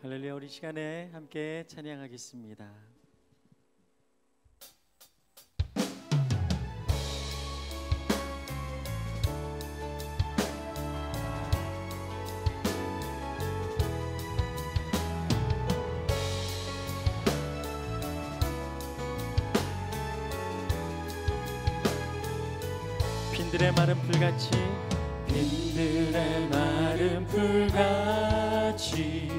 할렐루야. 우리 시간에 함께 찬양하겠습니다. 빈들의 마른 풀같이, 빈들의 마른 풀같이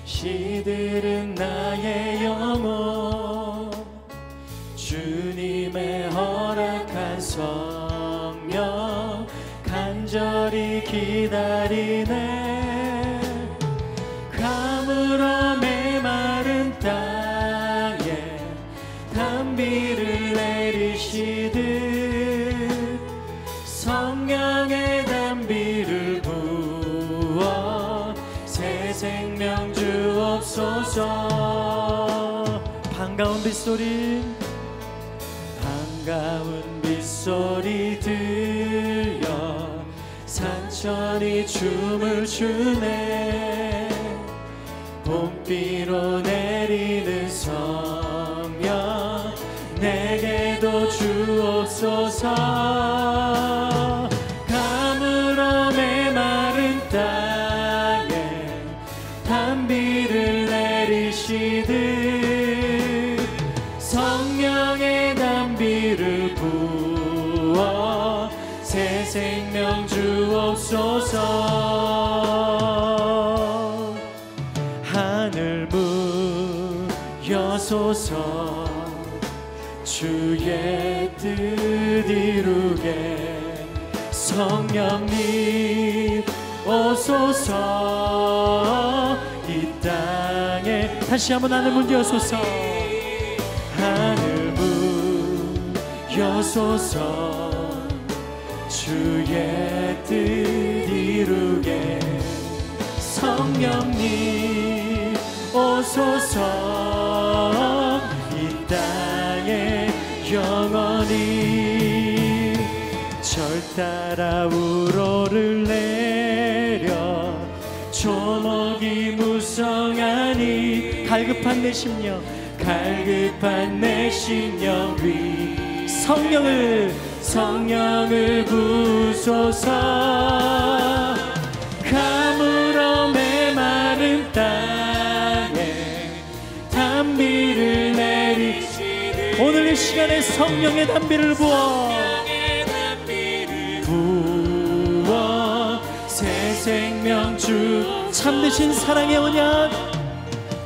시들은 나의 영혼, 주님의 허락한 성령 간절히 기다리네. 가물어 메마른 땅에 단비를 내리시듯 성령의 단비를 부어 새 생명 주옵소서. 반가운 빗소리, 반가운 빗소리 들려 산천이 춤을 추네. 봄비로 내리는 성령 내게도 주옵소서. 가물어 메마른 땅에 단비를 내리시듯 성령의 단비를 부어 새 생명 주옵소서. 하늘 문 여소서. 주의 뜻 이루게 성령님 오소서. 이 땅에 다시 한번 하늘 문 여소서. 하늘 문 여소서. 주의 뜻 이루게 성령님 오소서. 이 땅에 영원히 절 따라 우로를 내려 조목이 무성하니 갈급한 내 심령, 갈급한 내 심령 위 성령을 부소서. 가물어 메마른 땅에 단비를 내리시듯 오늘 이 시간에 성령의 단비를 부어 새 생명 주 참되신 사랑의 언약,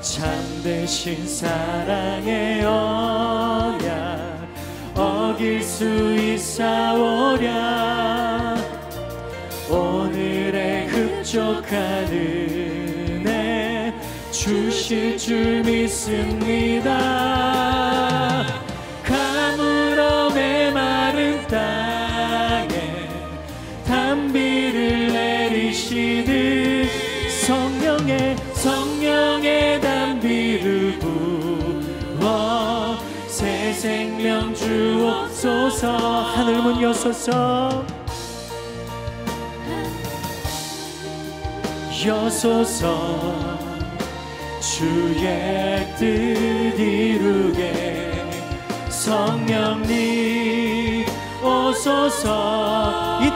참되신 사랑의 언약 어길 수 있사오랴. 오늘의 흡족한 은혜 주실 줄 믿습니다. 가물어 메마른 땅에 단비를 내리시듯 성령의 단비를 부어 새 생명 주옵소서. 하늘 문 여소서. 여소서. 주의 뜻 이루게 성령님 오소서. 이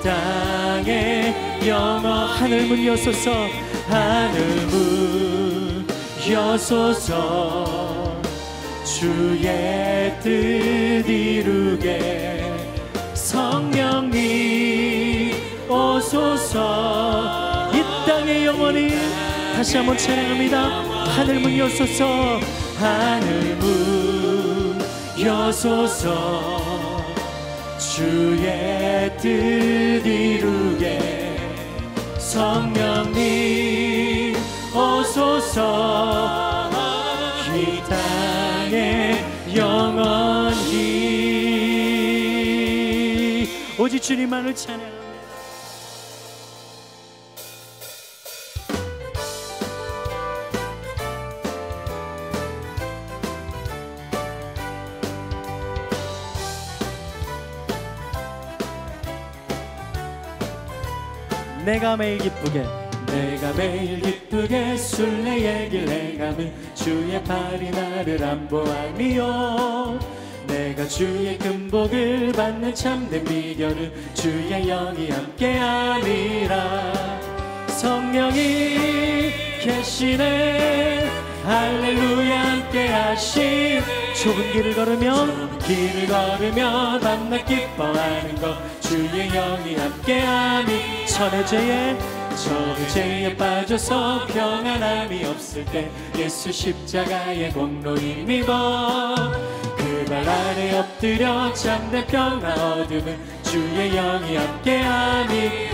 땅에 영원 하늘 문 여소서. 하늘 문 여소서. 주의 뜻 이루게 성령님 오소서. 이 땅에 영원히 다시 한번 찬양합니다. 하늘 문 여소서. 하늘 문 여소서. 주의 뜻 이루게 성령님 오소서. 이 땅에 영원히 오직 주님만을 찬양합니다. 내가 매일 기쁘게 내가 매일 기쁘게 순례의 길 행함은 주의 팔이 나를 안보함이요 내가 주의 금복을 받는 참된 비결은 주의 영이 함께함이라 성령이 계시네 할렐루야 함께하신 좁은 길을 걸으며 밤낮 기뻐하는 것 주의 영이 함께하니 전의 죄에 빠져서 평안함이 없을 때 예수 십자가의 공로 힘입어 그 발 아래 엎드려 참된 평화 얻음은 주의 영이 함께하니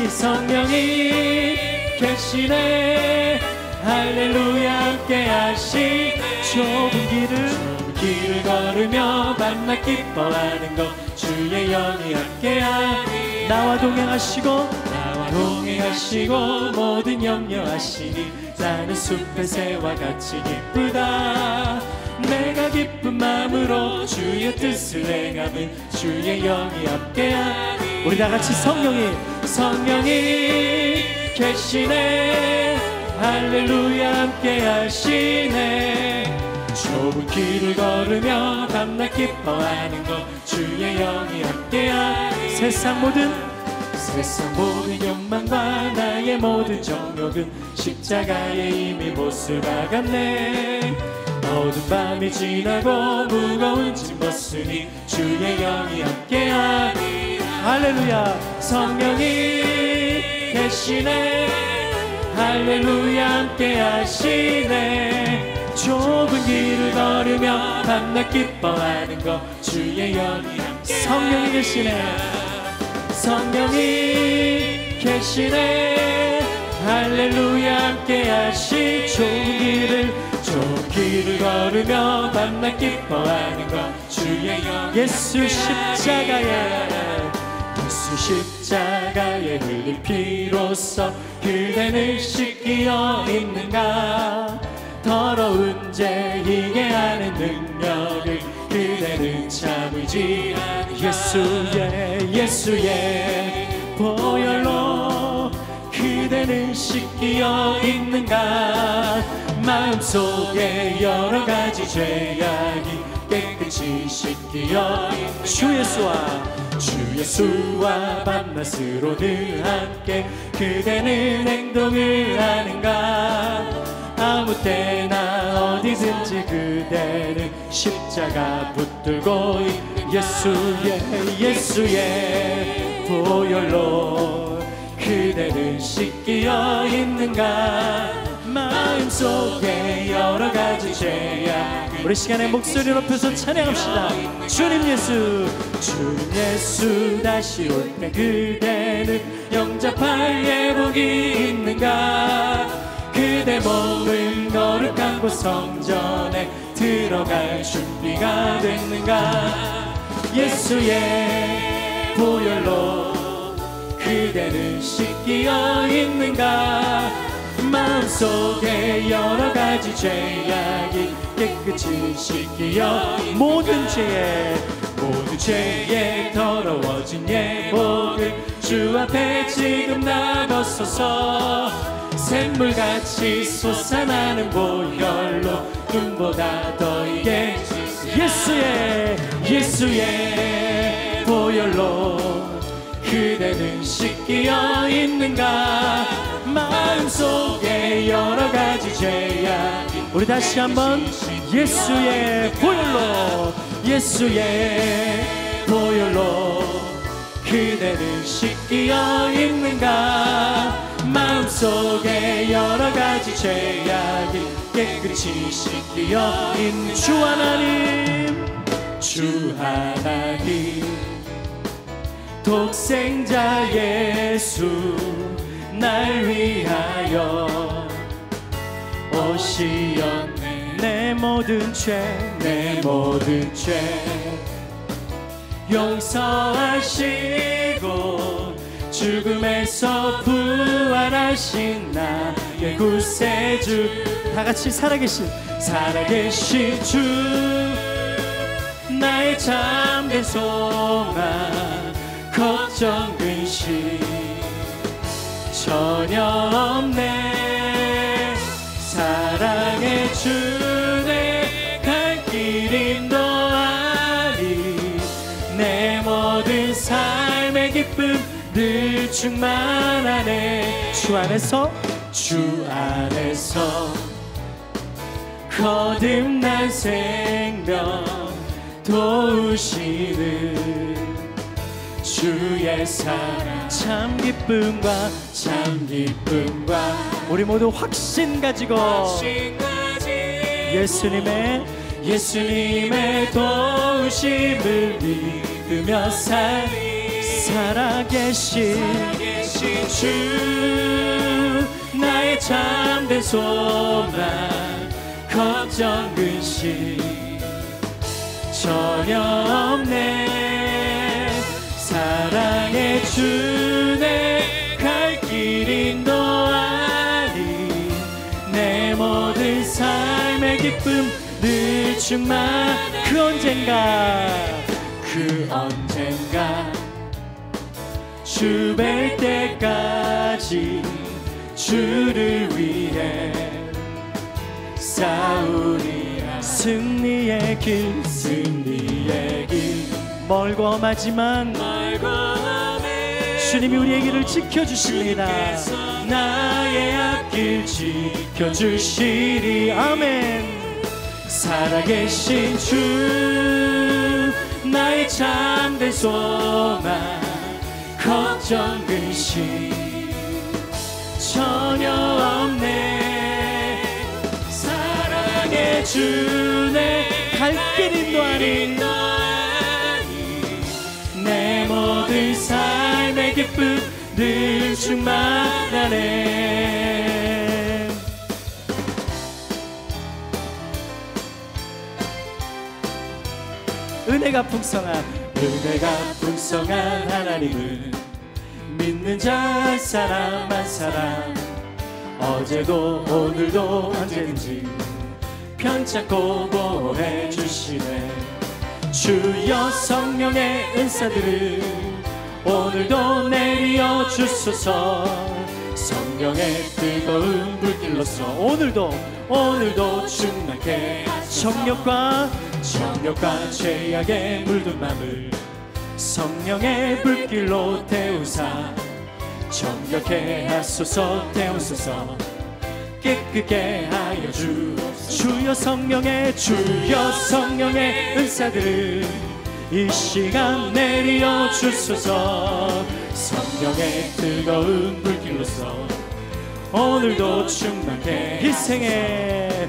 성령이 계시네 할렐루야 함께하시 좁은 길을 걸으며 밤낮 기뻐하는 것 주의 영이 함께하니 나와 동행하시고 모든 염려하시니 나는 숲의 새와 같이 기쁘다 내가 기쁜 마음으로 주의 뜻을 행함은 주의 영이 함께하니 우리 다같이 성령이 계시네 할렐루야 함께하시네 좁은 길을 걸으며 밤낮 기뻐하는 것 주의 영이 함께하니 세상 모든 욕망과 나의 모든 정욕은 십자가에 이미 못을 박았네 어두운 밤이 지나고 무거운 짐 벗으니 주의 영이 함께하니 할렐루야 성령이 계시네 할렐루야 함께하시네 좁은 길을 걸으며 밤낮 기뻐하는 것 주의 영이 함께하니 성령이 계시네 할렐루야 함께하시 좁은 길을 걸으며 밤낮 기뻐하는 것 주의 영 예수 십자가에 흘린 피로써 그대는 씻기어 있는가 더러운 죄 이게 하는 능력을 그대는 참으지 예수의 보혈로 그대는 씻기어 있는가 마음속에 여러가지 죄악이 깨끗이 씻기어 주 예수와 밤낮으로 늘 함께 그대는 행동을 하는가 아무 때나 어디든지 그대는 십자가 붙들고 예수의 보혈로 그대는 씻기어 있는가 마음속에 여러가지 죄악 우리 시간에 목소리 높여서 찬양합시다 주님 예수 다시 올 때 그대는 영접할 예복이 있는가 그대 몸은 거룩한 곳 성전에 들어갈 준비가 됐는가 예수의 보혈로 그대는 씻기어 있는가 마음속에 여러가지 죄악이 깨끗이 씻기어 모든 죄에 더러워진 예복을 주 앞에 지금 나눠서서 샘물같이 솟아나는 보혈로 눈보다 더 이게 예수의 보혈로 그대는 씻기어 있는가 마음속에 여러가지 죄악 우리 다시 한번 예수의 보혈로 그대는 씻기어 있는가 마음속에 여러가지 죄악이 깨끗이 씻기어 있는 주 하나님 독생자 예수 날 위하여 오시었네 내 모든 죄 용서하시고 죽음에서 부활하신 나의 구세주 다같이 살아계신 주 나의 참된 소망 걱정 근심 전혀 없네. 사랑의 주내 갈 길 인도하리. 내 모든 삶의 기쁨 늘 충만하네. 주 안에서 거듭난 생명 도우시는 주의 사랑 참 기쁨과 우리 모두 확신 가지고 예수님의 도우심을 믿으며 살아계신 주 나의 참된 소망 걱정 근심 전혀 없네. 사랑의 주내 갈 길 인도하리. 내 모든 삶의 기쁨 늘 충만. 그 언젠가 주 뵐 때까지 주를 위해 싸우리라. 승리의 길 멀고 험하지만 주님이 우리의 길을 지켜주십니다. 나의 앞길 지켜주시리. 아멘. 살아계신 주 나의 참된 소망 걱정 근심 전혀 없네. 사랑의 주내 갈 길 인도하리. 내 모든 삶의 기쁨 늘 충만하네. 은혜가 풍성한 하나님을 믿는 자 한 사람 한 사람 어제도 오늘도 언제든지 편찮고 보호해 주시네. 주여 성령의 은사들을 오늘도 내려 주소서. 성령의 뜨거운 불길로서 오늘도 충만케 정욕과 죄악에 물든 맘을 성령의 불길로 태우사 정결케 하소서. 태우소서 깨끗게 하여 주여 성령의 은사들을 이 시간 내려 주소서. 성령의 뜨거운 불길로서 오늘도 충만케 희생의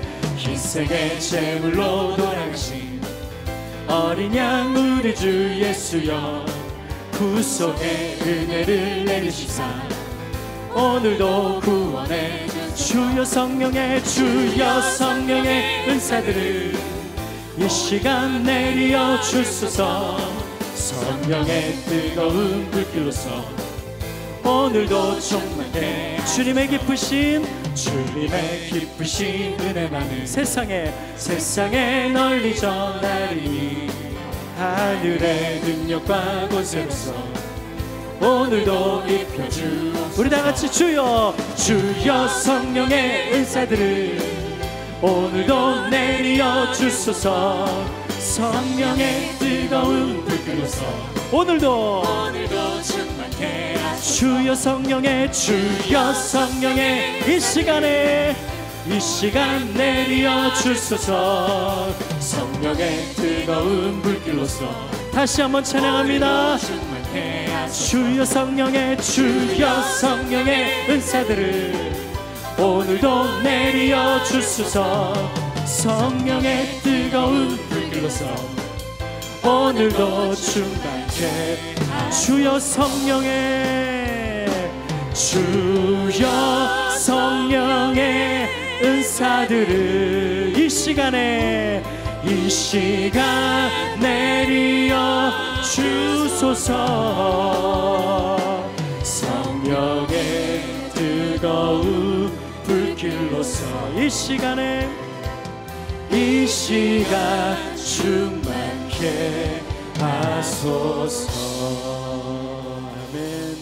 제물로 돌아가신 어린 양 우리 주 예수여 구속의 은혜를 내리시사 오늘도 구원해 주여 성령의 은사들을 이 시간 내려 주소서. 성령의 뜨거운 불길로서 오늘도 충만케 주님의 기쁘신 은혜만을 세상에 널리 전하리니 하늘의 능력과 권세로서 오늘도 입혀주. 우리 다같이 주여 성령의 은사들을 오늘도 내려 주소서. 성령의 뜨거운 불길로서 오늘도 충만케 주여 성령의 이 시간 내려 주소서. 성령의 뜨거운 불길로서 다시 한번 찬양합니다. 주여 성령의 은사들을 오늘도 내려 주소서. 성령의 뜨거운 불길로서 오늘도 충만케 주여 성령의 은사들을 이 시간 내려 주소서. 성령의 뜨거운 불길로서 이 시간 충만케 하소서. 아멘.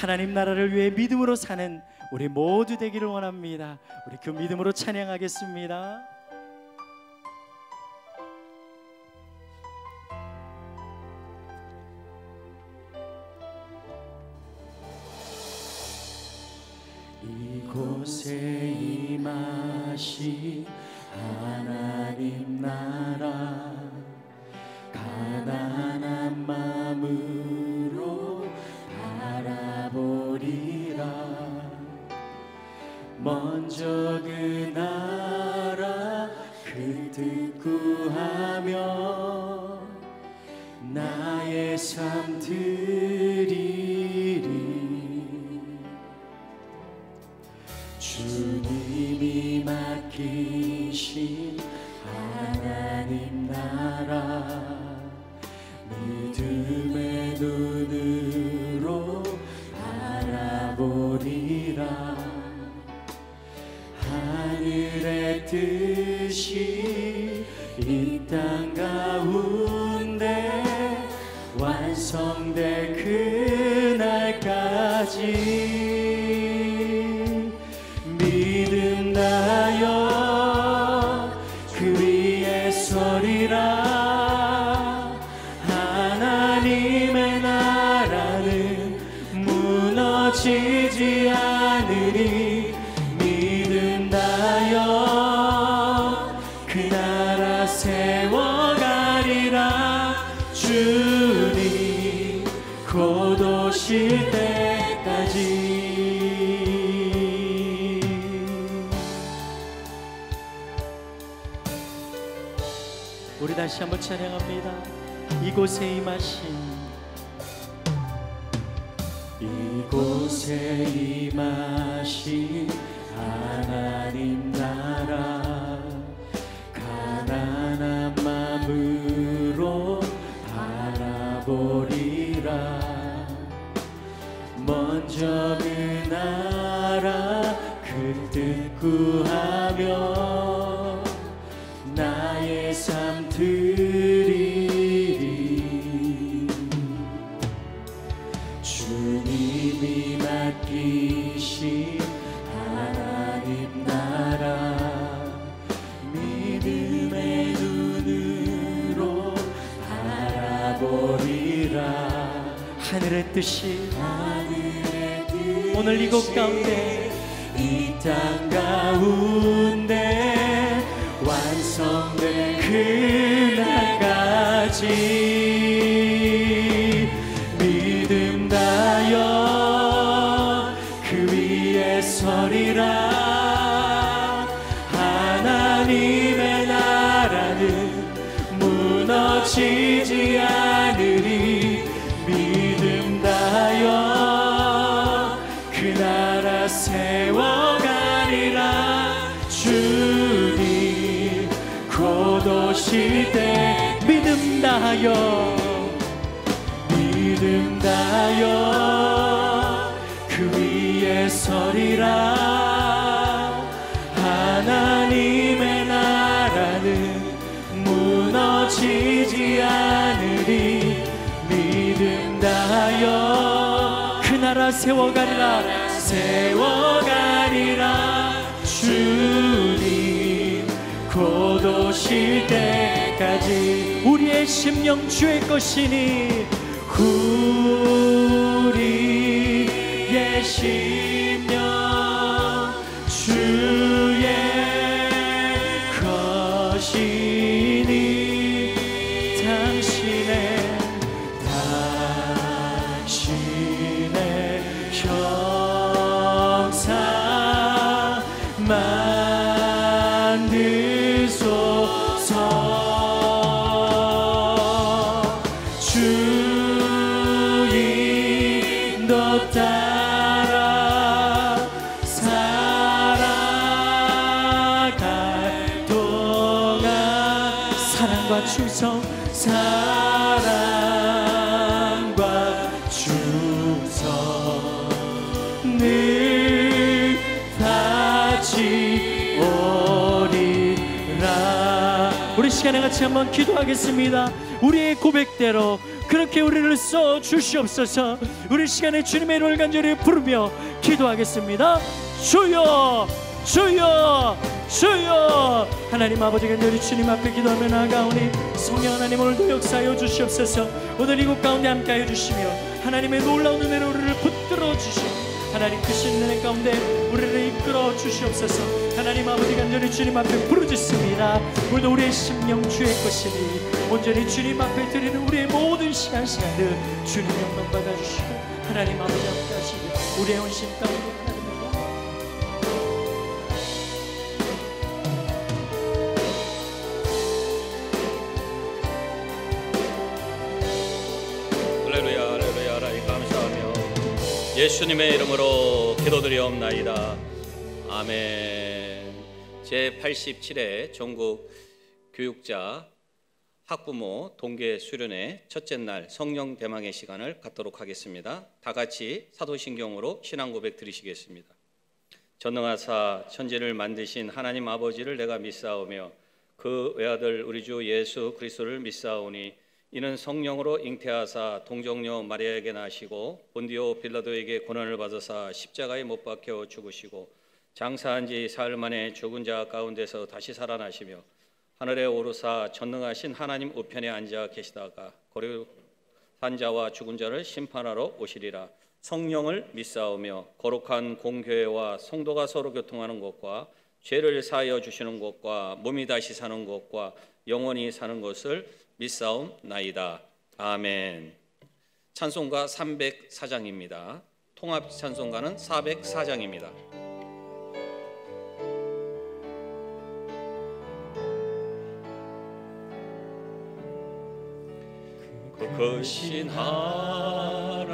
하나님 나라를 위해 믿음으로 사는 우리 모두 되기를 원합니다. 우리 그 믿음으로 찬양하겠습니다. 이곳에 임하신 하나님 나라 가난한 마음으로 바라보리라. 먼저 그 나라 그 뜻 구하며 나의 삶 드리리. 주님이 맡기신 하나님 나라 믿음의 눈으로 바라보리라. 하늘의 뜻이 이 땅 가운데 완성될 그날까지 믿음 다여 그 위에 서리라. 하나님의 나라는 무너지지 않으리. 믿음 다여 그 나라 세워가리라. 주님 곧 오실 때까지. 우리 다시 한번 찬양합니다. 이곳에 임하신 이곳에 임하신 하나님 나라 가난한 마음으로 바라보리라. 먼저 그 나라 그 뜻 구하며 나의 삶 드리리. 주님이 맡기신 하나님 나라 믿음의 눈으로 바라보리라. 하늘의 뜻이 오늘 이곳 가운데 이 땅 가운데 완성된 그날까지 믿음 다여 그 위에 서리라. 하나님의 나라는 무너지지 않으리. 믿음 다여 그 나라 세워가리라. 주님 곧 오실 때 믿음 다하여 믿음 다하여 그 위에 서리라. 하나님의 나라는 무너지지 않으리. 믿음 다하여 그 나라 세워가리라. 세워가리라. 주님 곧 오실 때까지 우리의 심령 주의 것이니 우리의 심령 주의 것이니 당신의 형상 만드소서. 주 인도 따라 살아갈 동안 사랑과 충성 사랑과 충성 늘 다지오리라. 우리 시간에 같이 한번 기도하겠습니다. 우리의 고백대로 그렇게 우리를 써 주시옵소서. 우리 시간에 주님의 이름을 간절히 부르며 기도하겠습니다. 주여 주여 주여. 하나님 아버지 간절히 주님 앞에 기도하며 나아가오니 성령 하나님 오늘도 역사하여 주시옵소서. 오늘 이곳 가운데 함께하여 주시며 하나님의 놀라운 은혜로 우리를 붙들어 주시고 하나님 크신 은혜 가운데 우리를 이끌어 주시옵소서. 하나님 아버지 간절히 주님 앞에 부르짖습니다. 오늘도 우리의 심령 주의 것이니 온전히 주님 앞에 드리는 우리의 모든 시간들 주님 영광 받아주시고 하나님 아버지 함께 하시고 우리의 온심 가운데 예수님의 이름으로 기도드리옵나이다. 아멘. 제87회 전국 교육자 학부모 동계 수련회 첫째 날 성령 대망의 시간을 갖도록 하겠습니다. 다 같이 사도신경으로 신앙 고백 드리시겠습니다. 전능하사 천지를 만드신 하나님 아버지를 내가 믿사오며 그 외아들 우리 주 예수 그리스도를 믿사오니 이는 성령으로 잉태하사 동정녀 마리아에게 나시고 본디오 빌라도에게 고난을 받으사 십자가에 못 박혀 죽으시고 장사한 지 사흘 만에 죽은 자 가운데서 다시 살아나시며 하늘에 오르사 전능하신 하나님 우편에 앉아 계시다가 거룩한 자와 죽은 자를 심판하러 오시리라. 성령을 믿사오며 거룩한 공교회와 성도가 서로 교통하는 것과 죄를 사하여 주시는 것과 몸이 다시 사는 것과 영원히 사는 것을 믿사옵나이다. 아멘. 찬송가 304장입니다. 통합 찬송가는 404장입니다. 크신 하나님의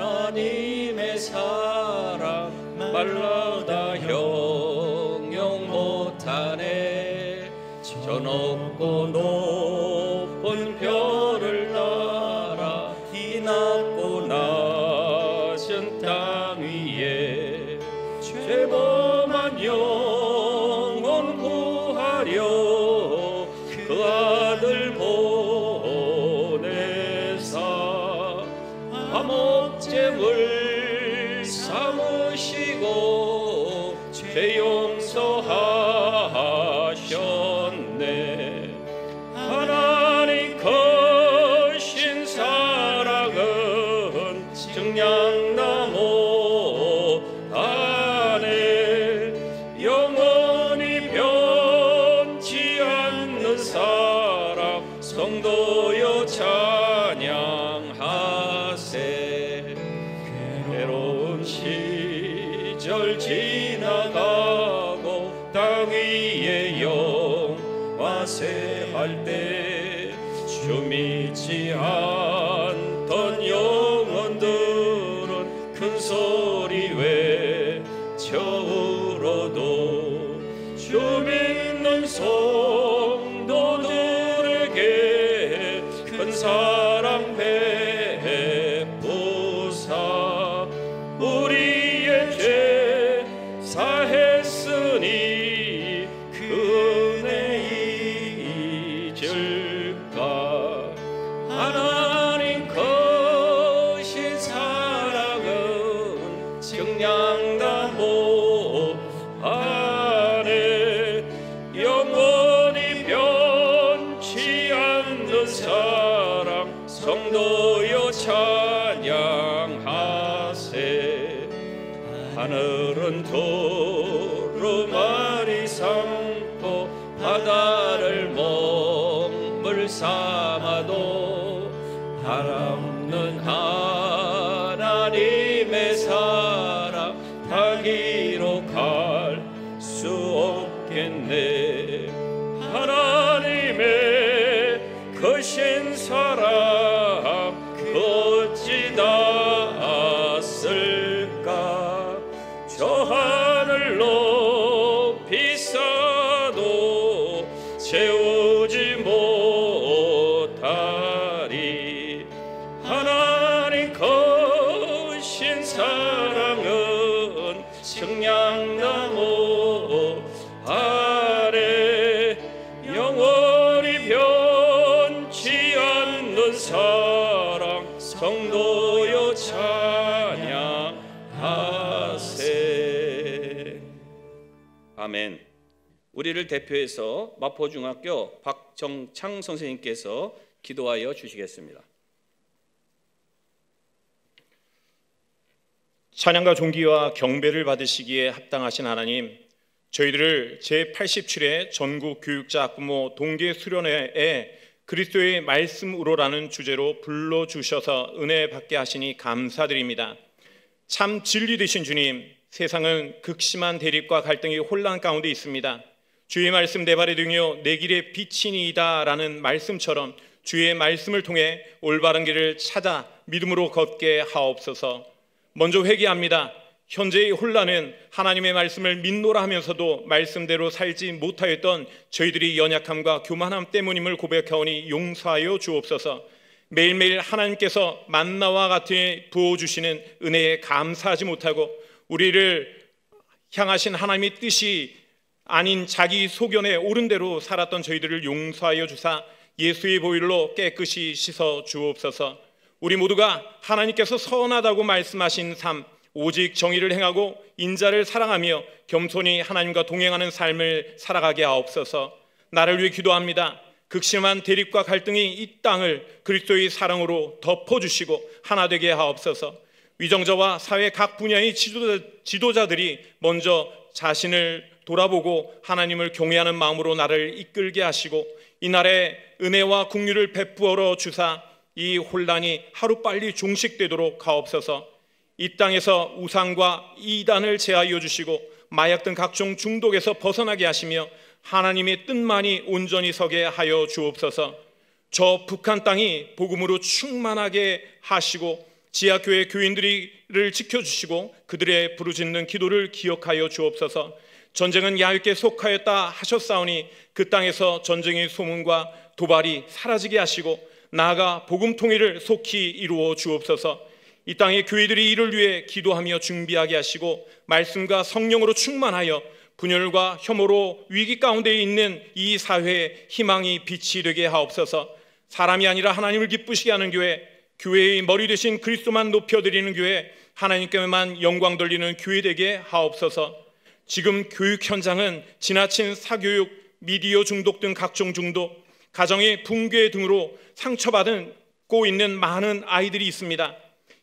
사랑 말라다 형용 못하네. 저 높고 높은 별을 따라 이 낮고 낮은 땅 위에 죄범한 영혼 구하려 그 아들 보내사 화목제물 삼으시고 죄 용서하셨네. 하나님 크신 사랑은 증량나무 안에 영원히 변치 않는 사랑 성도여 찬양하세. 괴로운 시절 지나가고 땅 위에 영화세할 때 주 믿지 않던 영혼들은 큰 소리 외쳐 울어도 주 믿는 성도들에게 큰 사랑 베푸사 우리의 죄 사했으니 그 은혜 잊을까. 하나님 크신 사랑은 증량나무 안에 영원히 변치 않는 사랑 성도여 찬양하세. 하늘은 두루마리 삼고 바다를 먹물 삼아도 하나없는 하나님의 사랑 다 기록할 수 없겠네. 하나님의 크신 사랑 어찌 닿았을까. 저 하늘 높이 쌓아도 채우지 못하리. 하나님 크신 사랑은 증량나무 아래 영원히 변치 않는 사랑 아멘. 우리를 대표해서 마포중학교 박정창 선생님께서 기도하여 주시겠습니다. 찬양과 존귀와 경배를 받으시기에 합당하신 하나님, 저희들을 제87회 전국 교육자 학부모 동계 수련회에 그리스도의 말씀으로라는 주제로 불러주셔서 은혜 받게 하시니 감사드립니다. 참 진리 되신 주님, 세상은 극심한 대립과 갈등이 혼란 가운데 있습니다. 주의 말씀 내 발의 등이요 내 길의 빛이니이다 라는 말씀처럼 주의 말씀을 통해 올바른 길을 찾아 믿음으로 걷게 하옵소서. 먼저 회개합니다. 현재의 혼란은 하나님의 말씀을 믿노라 하면서도 말씀대로 살지 못하였던 저희들이 연약함과 교만함 때문임을 고백하오니 용서하여 주옵소서. 매일매일 하나님께서 만나와 같이 부어주시는 은혜에 감사하지 못하고 우리를 향하신 하나님의 뜻이 아닌 자기 소견에 옳은 대로 살았던 저희들을 용서하여 주사 예수의 보혈로 깨끗이 씻어 주옵소서. 우리 모두가 하나님께서 선하다고 말씀하신 삶, 오직 정의를 행하고 인자를 사랑하며 겸손히 하나님과 동행하는 삶을 살아가게 하옵소서. 나를 위해 기도합니다. 극심한 대립과 갈등이 이 땅을 그리스도의 사랑으로 덮어주시고 하나 되게 하옵소서. 위정자와 사회 각 분야의 지도자들이 먼저 자신을 돌아보고 하나님을 경외하는 마음으로 나를 이끌게 하시고 이날에 은혜와 긍휼을 베푸어 주사 이 혼란이 하루빨리 종식되도록 하옵소서. 이 땅에서 우상과 이단을 제하여 주시고 마약 등 각종 중독에서 벗어나게 하시며 하나님의 뜻만이 온전히 서게 하여 주옵소서. 저 북한 땅이 복음으로 충만하게 하시고 지하교회 교인들을 지켜주시고 그들의 부르짖는 기도를 기억하여 주옵소서. 전쟁은 야훼께 속하였다 하셨사오니 그 땅에서 전쟁의 소문과 도발이 사라지게 하시고 나아가 복음 통일을 속히 이루어 주옵소서. 이 땅의 교회들이 이를 위해 기도하며 준비하게 하시고 말씀과 성령으로 충만하여 분열과 혐오로 위기 가운데 있는 이 사회에 희망이 빛이 되게 하옵소서. 사람이 아니라 하나님을 기쁘시게 하는 교회, 교회의 머리 되신 그리스도만 높여드리는 교회, 하나님께만 영광 돌리는 교회 되게 하옵소서. 지금 교육 현장은 지나친 사교육, 미디어 중독 등 각종 중독, 가정의 붕괴 등으로 상처받고 있는 많은 아이들이 있습니다.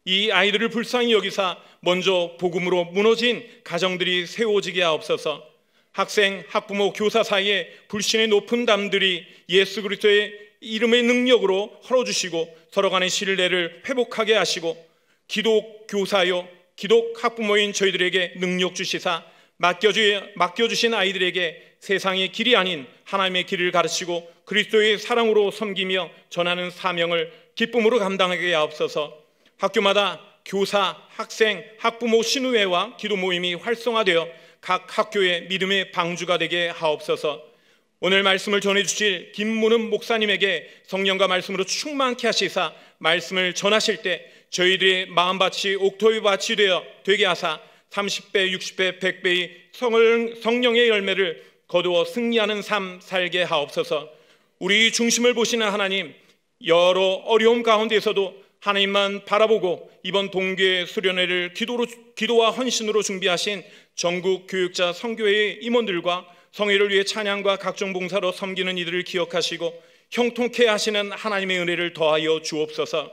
이 아이들을 불쌍히 여기사 먼저 복음으로 무너진 가정들이 세워지게 하옵소서. 학생, 학부모, 교사 사이에 불신의 높은 담들이 예수 그리스도의 이름의 능력으로 헐어주시고 서로 간의 신뢰를 회복하게 하시고 기독 교사요, 기독 학부모인 저희들에게 능력 주시사 맡겨주신 아이들에게 세상의 길이 아닌 하나님의 길을 가르치고 그리스도의 사랑으로 섬기며 전하는 사명을 기쁨으로 감당하게 하옵소서. 학교마다 교사, 학생, 학부모 신우회와 기도 모임이 활성화되어 각 학교의 믿음의 방주가 되게 하옵소서. 오늘 말씀을 전해주실 김문은 목사님에게 성령과 말씀으로 충만케 하시사 말씀을 전하실 때 저희들의 마음밭이 옥토이밭이 되게 하사 30배, 60배, 100배의 성령의 열매를 거두어 승리하는 삶 살게 하옵소서. 우리 중심을 보시는 하나님, 여러 어려움 가운데에서도 하나님만 바라보고 이번 동계 수련회를 기도와 헌신으로 준비하신 전국 교육자 선교회의 임원들과 성회를 위해 찬양과 각종 봉사로 섬기는 이들을 기억하시고 형통케 하시는 하나님의 은혜를 더하여 주옵소서.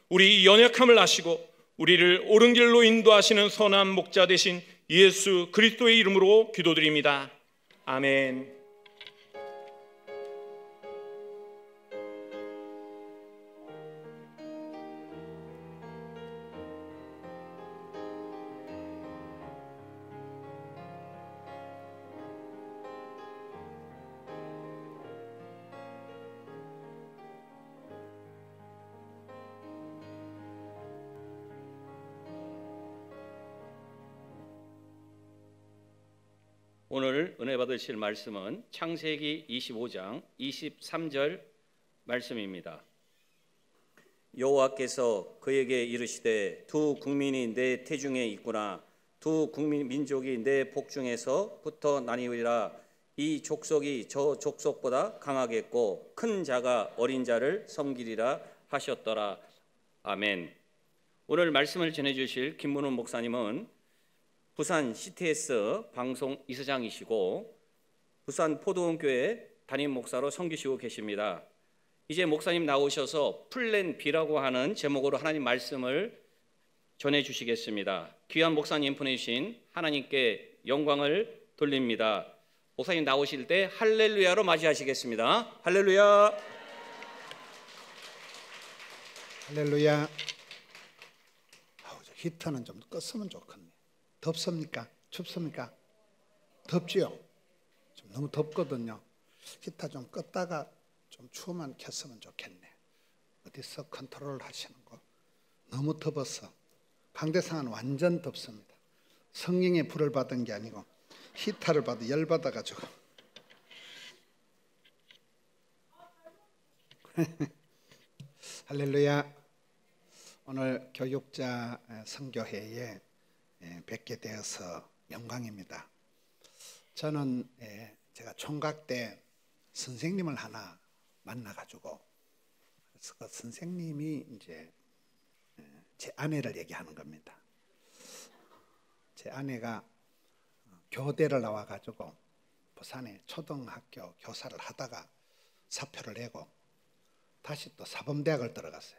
우리 연약함을 아시고 우리를 옳은 길로 인도하시는 선한 목자 되신 예수 그리스도의 이름으로 기도드립니다. 아멘. 오늘 은혜 받으실 말씀은 창세기 25장 23절 말씀입니다. 여호와께서 그에게 이르시되 두 국민이 내 태중에 있구나. 두 민족이 내 복중에서 붙어 나뉘으리라. 이 족속이 저 족속보다 강하겠고 큰 자가 어린 자를 섬기리라 하셨더라. 아멘. 오늘 말씀을 전해주실 김문훈 목사님은 부산 CTS 방송 이사장이시고 부산 포도원교회 담임 목사로 섬기시고 계십니다. 이제 목사님 나오셔서 플랜 B라고 하는 제목으로 하나님 말씀을 전해 주시겠습니다. 귀한 목사님 보내주신 하나님께 영광을 돌립니다. 목사님 나오실 때 할렐루야로 맞이하시겠습니다. 할렐루야. 할렐루야. 저 히터는 좀 껐으면 좋겠네. 덥습니까? 춥습니까? 덥지요? 좀 너무 덥거든요. 히터 좀 껐다가 좀 추우면 켰으면 좋겠네. 어디서 컨트롤 하시는 거? 너무 덥어서. 강대상은 완전 덥습니다. 성령의 불을 받은 게 아니고 히터를 받아 열받아가지고. 할렐루야. 오늘 교육자 선교회에 뵙게 되어서 영광입니다. 저는 제가 총각 때 선생님을 하나 만나가지고, 그래서 그 선생님이 이제 제 아내를 얘기하는 겁니다. 제 아내가 교대를 나와가지고 부산에 초등학교 교사를 하다가 사표를 내고 다시 또 사범대학을 들어갔어요.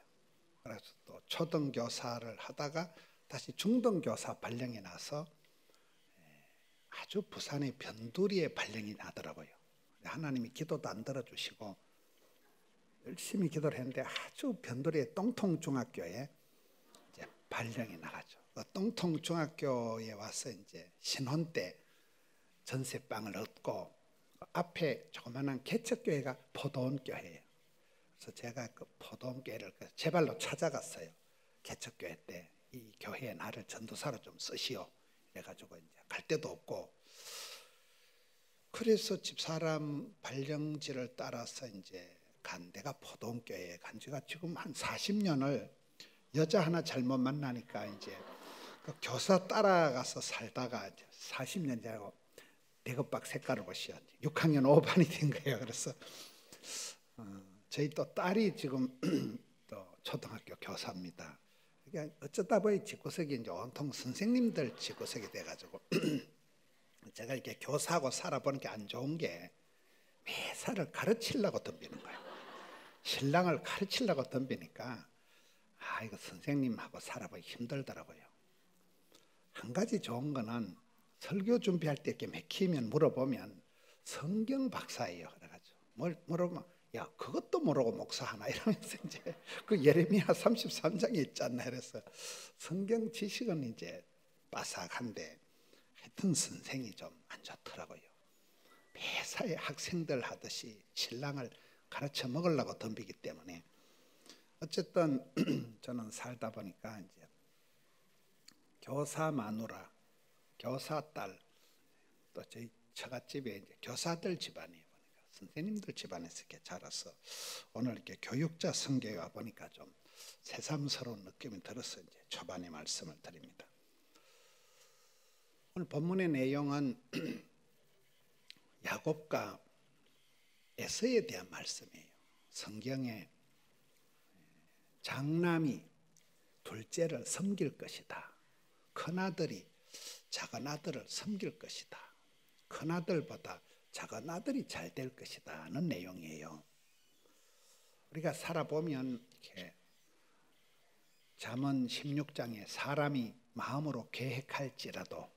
그래서 또 초등교사를 하다가 다시 중등교사 발령이 나서 아주 부산의 변두리에 발령이 나더라고요. 하나님이 기도도 안 들어주시고 열심히 기도를 했는데 아주 변두리의 똥통중학교에 이제 발령이 나가죠. 그 똥통중학교에 와서 이제 신혼 때 전세방을 얻고 앞에 조그마한 개척교회가 포도원교회예요. 그래서 제가 그 포도원교회를 제 발로 찾아갔어요. 개척교회 때 이 교회에 나를 전도사로 좀 쓰시오. 그래가지고 이제 갈 데도 없고, 그래서 집사람 발령지를 따라서 이제 간 데가 포도원교회에 간 지가 지금 한 40년을 여자 하나 잘못 만나니까 이제 그 교사 따라가서 살다가 이제 40년 지나고 대급박 색깔을 보시오. 6학년 5반이 된 거예요. 그래서 저희 또 딸이 지금 또 초등학교 교사입니다. 그러니까 어쩌다 보니 집구석이 이제 온통 선생님들 집구석이 돼가지고 제가 이렇게 교사하고 살아보는 게 안 좋은 게 매사를 가르치려고 덤비는 거예요. 신랑을 가르치려고 덤비니까 이거 선생님하고 살아보기 힘들더라고요. 한 가지 좋은 거는 설교 준비할 때 이렇게 맥히면 물어보면 성경 박사예요. 그래가지고 뭘 물어보면 야 그것도 모르고 목사하나 이러면서 이제 그 예레미야 33장에 있지 않나. 그래서 성경 지식은 이제 빠삭한데 하여튼 선생이 좀 안 좋더라고요. 매사에 학생들 하듯이 신랑을 가르쳐 먹으려고 덤비기 때문에 어쨌든 저는 살다 보니까 이제 교사 마누라, 교사 딸, 또 저희 처갓집에 이제 교사들 집안이에요. 보니까 선생님들 집안에서 이렇게 자라서 오늘 이렇게 교육자 선교에 와 보니까 좀 새삼스러운 느낌이 들어서 이제 초반에 말씀을 드립니다. 오늘 본문의 내용은 야곱과 에서에 대한 말씀이에요. 성경에 장남이 둘째를 섬길 것이다. 큰아들이 작은아들을 섬길 것이다. 큰아들보다 작은아들이 잘 될 것이다 는 내용이에요. 우리가 살아보면 이렇게 잠언 16장에 사람이 마음으로 계획할지라도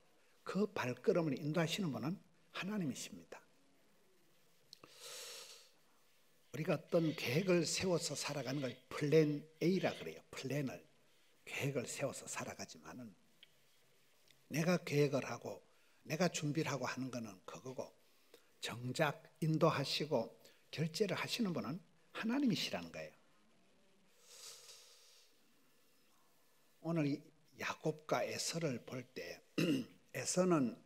그 발걸음을 인도하시는 분은 하나님이십니다. 우리가 어떤 계획을 세워서 살아가는 걸 플랜 A라 그래요. 플랜을, 계획을 세워서 살아가지만은 내가 계획을 하고 내가 준비를 하고 하는 거는 그거고 정작 인도하시고 결제를 하시는 분은 하나님이시라는 거예요. 오늘 야곱과 에서를 볼 때 에서는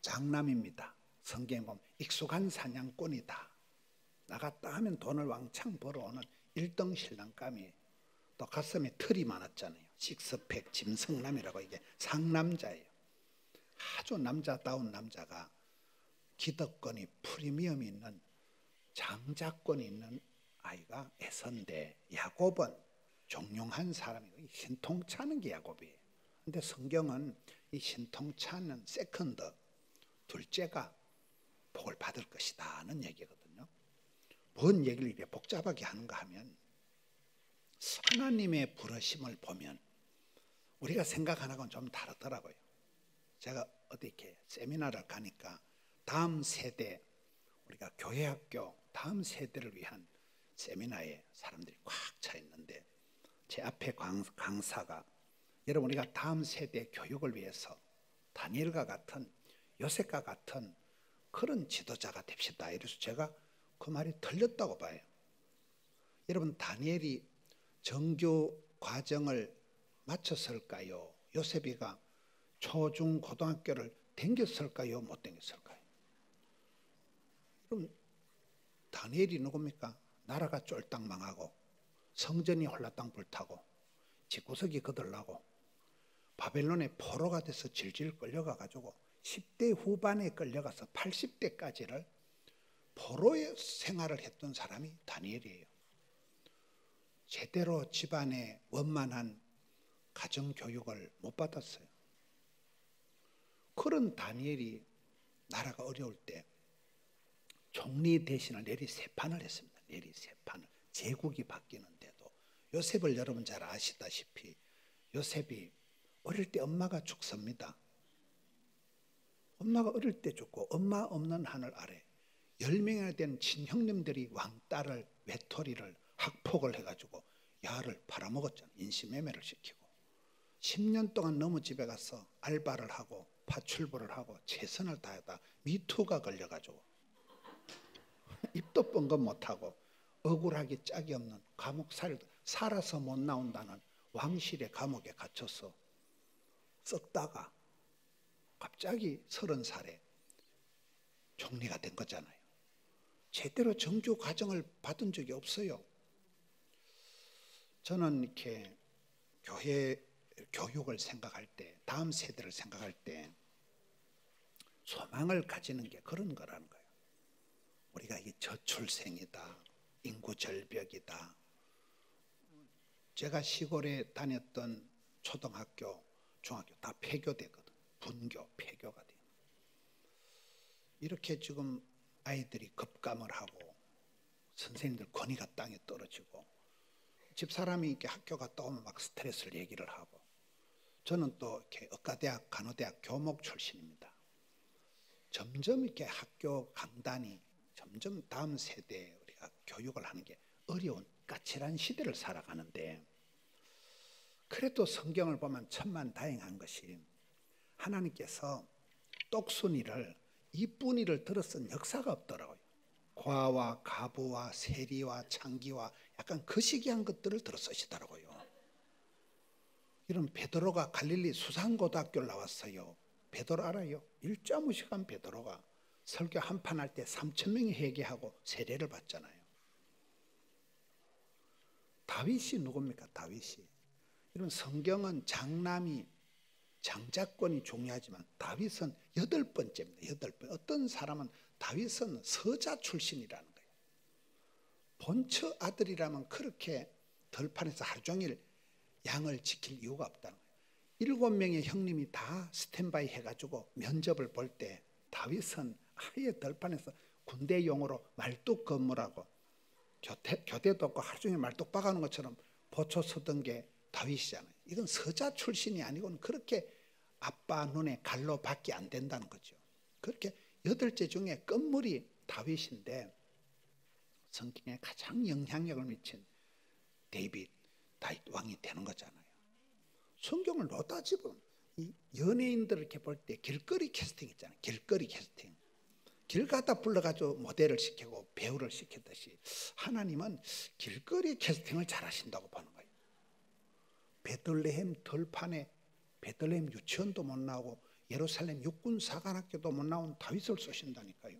장남입니다. 성경에 보면 익숙한 사냥꾼이다. 나갔다 하면 돈을 왕창 벌어오는 1등 신랑감이에요. 또 가슴에 털이 많았잖아요. 식스팩 짐승남이라고, 이게 상남자예요. 아주 남자다운 남자가 기득권이 프리미엄이 있는 장자권이 있는 아이가 에서인데 야곱은 종용한 사람이고 신통치 않은 게 야곱이에요. 근데 성경은 이 신통치않은 세컨드, 둘째가 복을 받을 것이다는 얘기거든요. 뭔 얘기를 이렇게 복잡하게 하는가 하면 하나님의 부르심을 보면 우리가 생각하는 건 좀 다르더라고요. 제가 어디 이렇게 세미나를 가니까 다음 세대, 우리가 교회학교 다음 세대를 위한 세미나에 사람들이 꽉 차 있는데 제 앞에 강사가 여러분 우리가 다음 세대 교육을 위해서 다니엘과 같은 요셉과 같은 그런 지도자가 됩시다. 이래서 제가 그 말이 틀렸다고 봐요. 여러분 다니엘이 정규 과정을 마쳤을까요? 요셉이가 초중 고등학교를 댕겼을까요? 못 댕겼을까요? 그럼 다니엘이 누굽니까? 나라가 쫄딱 망하고 성전이 홀라당 불타고 집구석이 거들나고 바벨론의 포로가 돼서 질질 끌려가 가지고 10대 후반에 끌려가서 80대까지를 포로의 생활을 했던 사람이 다니엘이에요. 제대로 집안에 원만한 가정교육을 못 받았어요. 그런 다니엘이 나라가 어려울 때 총리 대신을 내리 세판을 했습니다. 내리 세판을. 제국이 바뀌는데도 요셉을 여러분 잘 아시다시피 요셉이 어릴 때 엄마가 죽습니다. 엄마가 어릴 때 죽고 엄마 없는 하늘 아래 10명이나 된 친형님들이 왕딸을 외톨이를 학폭을 해가지고 야를 팔아먹었잖아요. 인신매매를 시키고 10년 동안 너무 집에 가서 알바를 하고 파출부를 하고 최선을 다하다 미투가 걸려가지고 입도 뻥긋 못하고 억울하기 짝이 없는 감옥 살아서 못 나온다는 왕실의 감옥에 갇혀서 썩다가 갑자기 30살에 총리가 된 거잖아요. 제대로 정규 과정을 받은 적이 없어요. 저는 이렇게 교회 교육을 생각할 때, 다음 세대를 생각할 때 소망을 가지는 게 그런 거라는 거예요. 우리가 이게 저출생이다, 인구 절벽이다. 제가 시골에 다녔던 초등학교, 중학교 다 폐교되거든. 분교, 폐교가 돼요. 이렇게 지금 아이들이 급감을 하고 선생님들 권위가 땅에 떨어지고 집사람이 이렇게 학교 갔다 오면 막 스트레스를 얘기를 하고 저는 또 이렇게 의과대학, 간호대학 교목 출신입니다. 점점 이렇게 학교 강단이 점점 다음 세대에 우리가 교육을 하는 게 어려운 까칠한 시대를 살아가는데 그래도 성경을 보면 천만다행한 것이 하나님께서 똑순이를 이쁜이를 들어 쓴 역사가 없더라고요. 과와 가부와 세리와 창기와 약간 거시기한 것들을 들어 쓰시더라고요. 이런 베드로가 갈릴리 수산고등학교를 나왔어요. 베드로 알아요? 일자 무식한 베드로가 설교 한판 할 때 3,000명이 회개하고 세례를 받잖아요. 다윗이 누굽니까? 다윗이. 이런 성경은 장남이 장자권이 중요하지만 다윗은 8번째입니다. 8번. 어떤 사람은 다윗은 서자 출신이라는 거예요. 본처 아들이라면 그렇게 들판에서 하루 종일 양을 지킬 이유가 없다는 거예요. 7명의 형님이 다 스탠바이 해가지고 면접을 볼 때 다윗은 아예 들판에서 군대용으로 말뚝 근무라고 교대도 없고 하루 종일 말뚝 박아놓은 것처럼 보초 서던 게 다윗이잖아요. 이건 서자 출신이 아니고는 그렇게 아빠 눈에 갈로 밖에 안 된다는 거죠. 그렇게 8째 중에 끝물이 다윗인데 성경에 가장 영향력을 미친 다윗 왕이 되는 거잖아요. 성경을 놓다 집은 이 연예인들을 이렇게 볼 때 길거리 캐스팅 있잖아요. 길거리 캐스팅. 길 가다 불러가지고 모델을 시키고 배우를 시키듯이 하나님은 길거리 캐스팅을 잘 하신다고 보는 거예요. 베들레헴 들판에 베들레헴 유치원도 못 나오고 예루살렘 육군 사관학교도 못 나온 다윗을 쓰신다니까요.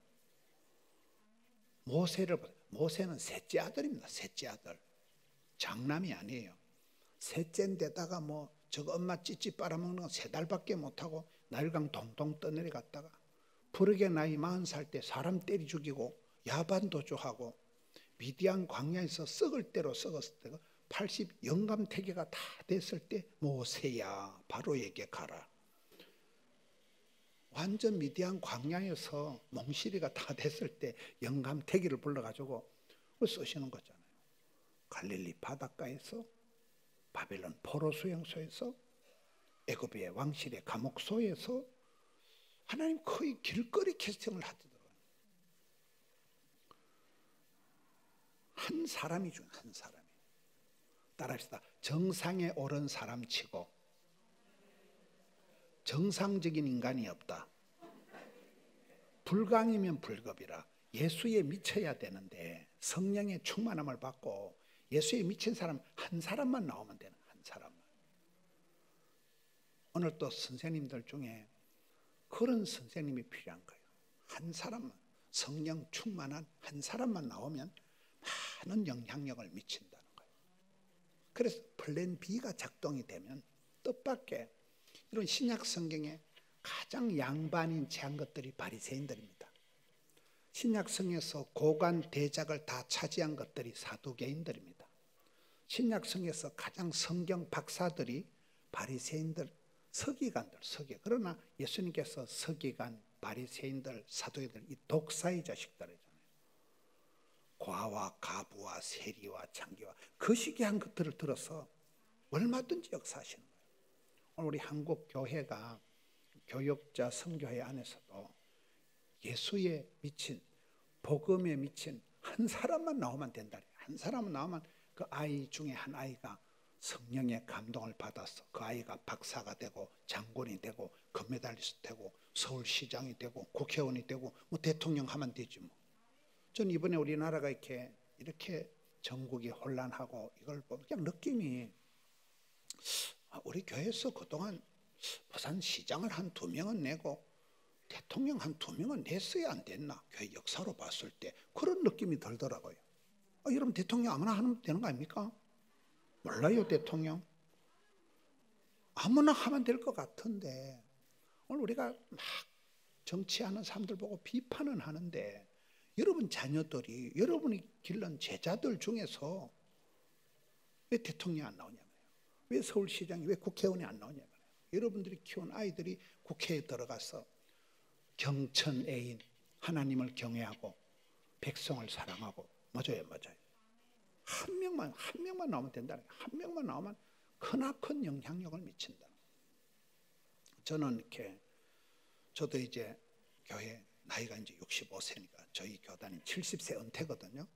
모세는 셋째 아들입니다. 셋째 아들. 장남이 아니에요. 셋째인데다가 뭐 저거 엄마 찌찌 빨아먹는 거 3달밖에 못하고 나일강 동동 떠내려갔다가 부르게 나이 40살 때 사람 때리 죽이고 야반도주하고 미디안 광야에서 썩을 대로 썩었을 때가 영감태계가 다 됐을 때 모세야 바로에게 가라. 완전 미디안 광야에서 몽실이가 다 됐을 때 영감태계를 불러가지고 쓰시는 거잖아요. 갈릴리 바닷가에서, 바벨론 포로 수용소에서, 애굽의 왕실의 감옥소에서 하나님 거의 길거리 캐스팅을 하더라고요. 한 사람이 준 한 사람이. 따라합시다. 정상에 오른 사람 치고 정상적인 인간이 없다. 불강이면 불급이라. 예수에 미쳐야 되는데 성령의 충만함을 받고 예수에 미친 사람 한 사람만 나오면 되는, 한 사람만. 오늘 또 선생님들 중에 그런 선생님이 필요한 거예요. 한 사람만, 성령 충만한 한 사람만 나오면 많은 영향력을 미친다는 거예요. 그래서 플랜 B가 작동이 되면 뜻밖의 이런 신약 성경에 가장 양반인 채한 것들이 바리새인들입니다. 신약 성경에서 고관 대작을 다 차지한 것들이 사두개인들입니다. 신약 성경에서 가장 성경 박사들이 바리새인들, 서기관들, 그러나 예수님께서 서기관, 바리새인들, 사두개인들, 이 독사의 자식들이잖아요. 과와 가부와 세리와 창기와 거시기한 것들을 들어서 얼마든지 역사하시는 거예요. 오늘 우리 한국 교회가 교역자 선교회 안에서도 예수에 미친, 복음에 미친 한 사람만 나오면 된다. 한 사람만 나오면 그 아이 중에 한 아이가 성령의 감동을 받아서 그 아이가 박사가 되고 장군이 되고 금메달리스트 되고 서울시장이 되고 국회의원이 되고 뭐 대통령 하면 되지 뭐. 전 이번에 우리나라가 이렇게 전국이 혼란하고 이걸 보면 그냥 느낌이, 우리 교회에서 그동안 부산시장을 한 2명은 내고 대통령 한 2명은 냈어야 안 됐나, 교회 역사로 봤을 때 그런 느낌이 들더라고요. 여러분 대통령 아무나 하면 되는 거 아닙니까? 몰라요 대통령? 아무나 하면 될 것 같은데 오늘 우리가 막 정치하는 사람들 보고 비판은 하는데 여러분 자녀들이, 여러분이 길른 제자들 중에서 왜 대통령이 안 나오냐고요. 왜 서울시장이, 왜 국회의원이 안 나오냐고요. 여러분들이 키운 아이들이 국회에 들어가서 경천애인, 하나님을 경외하고 백성을 사랑하고, 맞아요. 한 명만 나오면 된다는 거예요. 한 명만 나오면 크나큰 영향력을 미친다. 저도 이제 교회 나이가 이제 65세니까 저희 교단이 70세 은퇴거든요.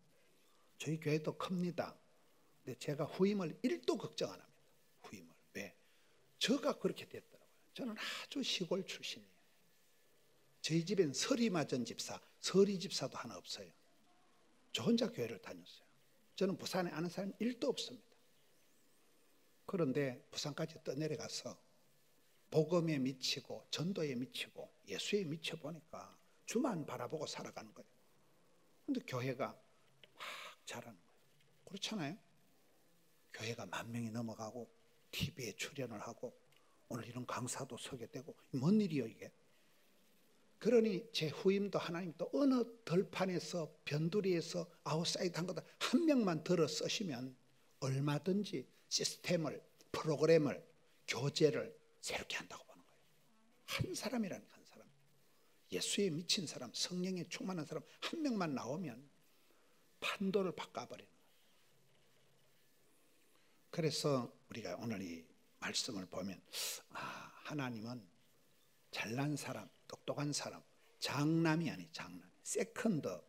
저희 교회도 큽니다. 근데 제가 후임을 1도 걱정 안 합니다. 후임을. 왜? 저가 그렇게 됐더라고요. 저는 아주 시골 출신이에요. 저희 집엔 서리 맞은 집사, 서리 집사도 하나 없어요. 저 혼자 교회를 다녔어요. 저는 부산에 아는 사람이 1도 없습니다. 그런데 부산까지 떠내려가서 복음에 미치고 전도에 미치고 예수에 미쳐보니까 주만 바라보고 살아가는 거예요. 그런데 교회가 막 자라는 거예요. 그렇잖아요. 교회가 10,000명이 넘어가고 TV에 출연을 하고 오늘 이런 강사도 서게 되고, 뭔 일이요 이게. 그러니 제 후임도 하나님도 어느 덜판에서 변두리에서 아웃사이드 한 거다 한 명만 들어 쓰시면 얼마든지 시스템을, 프로그램을, 교재를 새롭게 한다고 보는 거예요. 한 사람이라니까, 한 사람. 예수에 미친 사람, 성령에 충만한 사람 한 명만 나오면 판도를 바꿔버리는 거예요. 그래서 우리가 오늘 이 말씀을 보면 하나님은 잘난 사람, 똑똑한 사람, 장남이 아니 장남, 세컨드,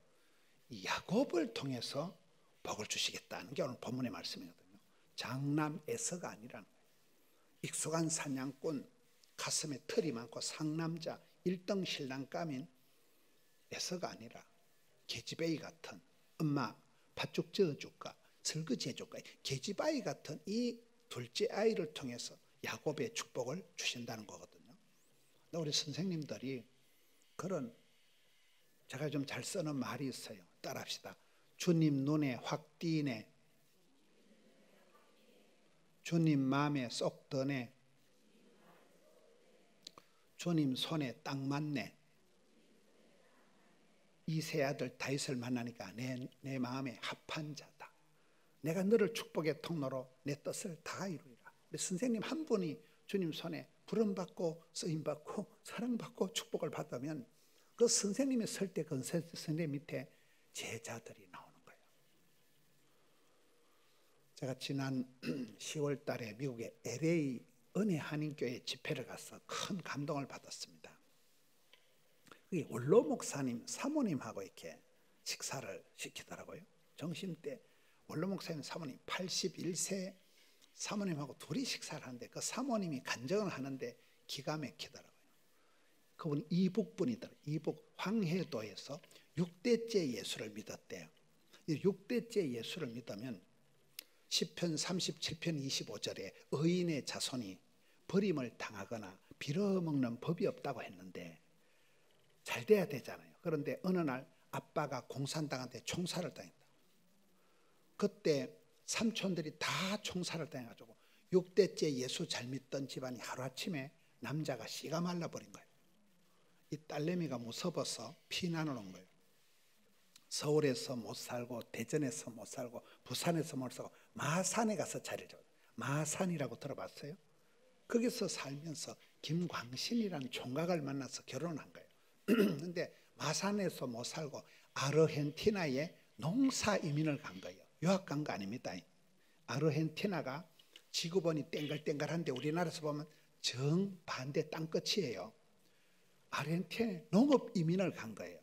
이 야곱을 통해서 복을 주시겠다는 게 오늘 본문의 말씀이거든요. 장남 에서가 아니라는 거예요. 익숙한 사냥꾼, 가슴에 털이 많고 상남자, 1등 신랑감인 에서가 아니라 계집아이 같은, 엄마 팥죽 저어줄까, 설거지 해줄까, 계집아이 같은 이 둘째 아이를 통해서 야곱의 축복을 주신다는 거거든요. 우리 선생님들이 그런, 제가 좀 잘 쓰는 말이 있어요. 따라합시다. 주님 눈에 확 띄네, 주님 마음에 쏙 드네, 주님 손에 딱 맞네. 이 세 아들 다윗을 만나니까 내 마음에 합한 자다. 내가 너를 축복의 통로로 내 뜻을 다 이루리라. 우리 선생님 한 분이 주님 손에 부름받고 쓰임받고 사랑받고 축복을 받으면 그 선생님이 설 때 그 선생님 밑에 제자들이 나오는 거예요. 제가 지난 10월 달에 미국의 LA 은혜 한인교회 집회를 가서 큰 감동을 받았습니다. 그게 원로 목사님 사모님하고 이렇게 식사를 시키더라고요. 점심 때 원로 목사님 사모님 81세 사모님하고 둘이 식사를 하는데 그 사모님이 간증을 하는데 기가 막히더라고요. 그분이 이북분이더라고요. 이북 황해도에서 6대째 예수를 믿었대요. 6대째 예수를 믿으면 시편 37편 25절에 의인의 자손이 버림을 당하거나 빌어먹는 법이 없다고 했는데 잘 돼야 되잖아요. 그런데 어느 날 아빠가 공산당한테 총살을 당했다. 그때 삼촌들이 다 총살을 당해가지고 6대째 예수 잘 믿던 집안이 하루아침에 남자가 씨가 말라버린 거예요. 이 딸내미가 무서워서 피난을 온 거예요. 서울에서 못 살고 대전에서 못 살고 부산에서 못 살고 마산에 가서 자리를 잡았어요. 마산이라고 들어봤어요? 거기서 살면서 김광신이라는 총각을 만나서 결혼한 거예요. 그런데 마산에서 못 살고 아르헨티나에 농사 이민을 간 거예요. 유학 간 거 아닙니다. 아르헨티나가 지구본이 땡글땡글한데 우리나라에서 보면 정반대 땅끝이에요. 아르헨티나에 농업 이민을 간 거예요.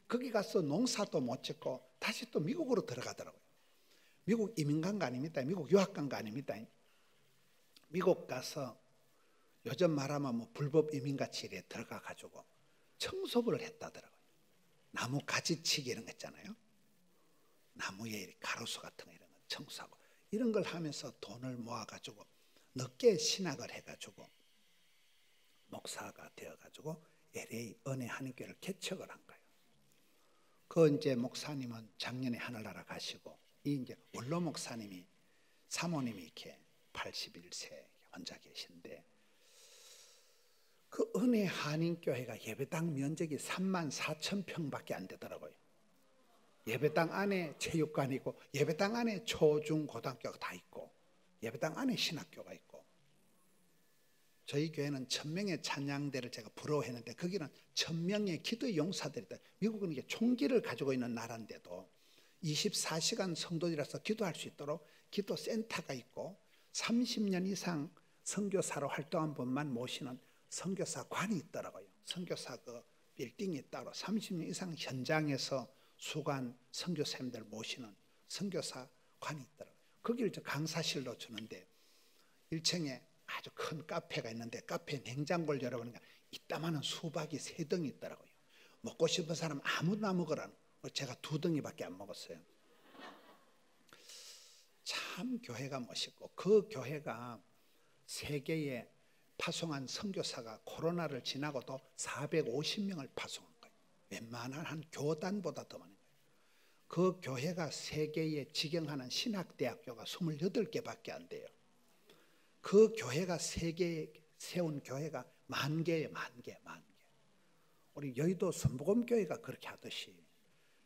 거기 가서 농사도 못 짓고 다시 또 미국으로 들어가더라고요. 미국 이민 간 거 아닙니다. 미국 유학 간 거 아닙니다. 미국 가서 요즘 말하면 뭐 불법 이민같이 이래 들어가 가지고 청소부를 했다더라고요. 나무 가지치기 이런 거 있잖아요. 나무에 가로수 같은 거 이런 거 청소하고 이런 걸 하면서 돈을 모아가지고 늦게 신학을 해가지고 목사가 되어가지고 LA 은혜 한인교회를 개척을 한 거예요. 그 이제 목사님은 작년에 하늘나라 가시고 이 이제 원로 목사님이 사모님이 이렇게 81세 혼자 계신데 그 은혜 한인교회가 예배당 면적이 34,000평밖에 안 되더라고요. 예배당 안에 체육관이고 예배당 안에 초중 고등학교가 다 있고 예배당 안에 신학교가 있고 저희 교회는 1000명의 찬양대를 제가 부러워했는데 거기는 1000명의 기도 용사들이 있다. 미국은 이게 총기를 가지고 있는 나라인데도 24시간 성도들이라서 기도할 수 있도록 기도 센터가 있고 30년 이상 선교사로 활동한 분만 모시는 선교사관이 있더라고요. 선교사 그 빌딩이 따로 30년 이상 현장에서 수관 선교사님들 모시는 선교사관이 있더라고요. 거기를 강사실로 주는데 1층에 아주 큰 카페가 있는데 카페 냉장고를 열어보니까 이따만한 수박이 3덩이 있더라고요. 먹고 싶은 사람 아무나 먹으라는. 제가 2덩이밖에 안 먹었어요. 참 교회가 멋있고 그 교회가 세계에 파송한 선교사가 코로나를 지나고도 450명을 파송한 거예요. 웬만한 한 교단보다 더 많은 거예요. 그 교회가 세계에 직영하는 신학대학교가 28개밖에 안 돼요. 그 교회가 세계에 세운 교회가 10,000개예요. 10,000개. 우리 여의도 선복음교회가 그렇게 하듯이.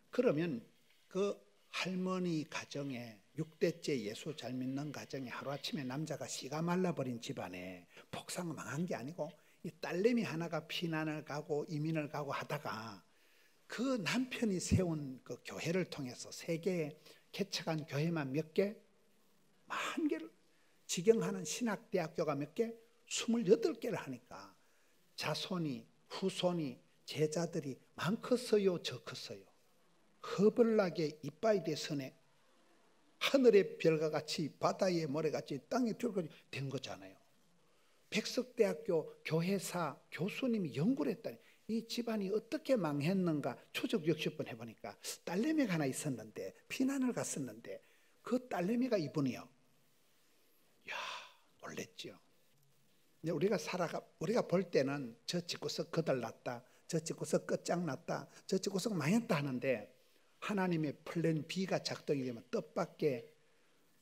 그러면 그 할머니 가정에 6대째 예수 잘 믿는 가정에 하루아침에 남자가 씨가 말라버린 집안에 복상 망한 게 아니고 이 딸내미 하나가 피난을 가고 이민을 가고 하다가 그 남편이 세운 그 교회를 통해서 세계에 개척한 교회만 몇 개? 10,000개를 직영하는 신학대학교가 몇 개? 28개를 하니까 자손이 후손이 제자들이 많겠어요 적겠어요? 허벌나게 이빠이 대선에 하늘의 별과 같이 바다의 모래같이 땅의 쫄같이 된 거잖아요. 백석대학교 교회사 교수님이 연구를 했다니 이 집안이 어떻게 망했는가 초적 60번 해보니까 딸내미가 하나 있었는데 피난을 갔었는데 그 딸내미가 이분이요. 이야 놀랬죠. 우리가 볼 때는 저 집구석 거덜났다, 저 집구석 끝장났다, 저 집구석 망했다 하는데 하나님의 플랜 B가 작동이 되면 뜻밖의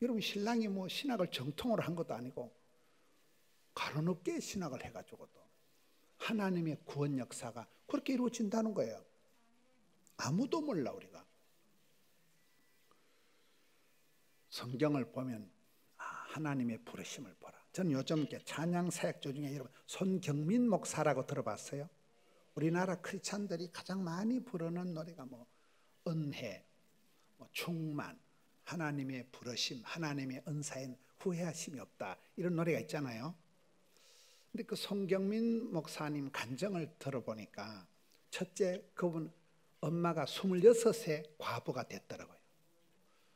여러분 신랑이 뭐 신학을 정통으로 한 것도 아니고 가로늦게 신학을 해가지고도 하나님의 구원 역사가 그렇게 이루어진다는 거예요. 아무도 몰라 우리가. 성경을 보면 하나님의 부르심을 보라. 저는 요즘 찬양 사역조 중에 여러분 손경민 목사라고 들어봤어요? 우리나라 크리스찬들이 가장 많이 부르는 노래가 뭐 은혜, 뭐 충만, 하나님의 부르심, 하나님의 은사엔 후회하심이 없다, 이런 노래가 있잖아요. 근데 그 손경민 목사님 간증을 들어보니까 첫째, 그분 엄마가 26세 과부가 됐더라고요.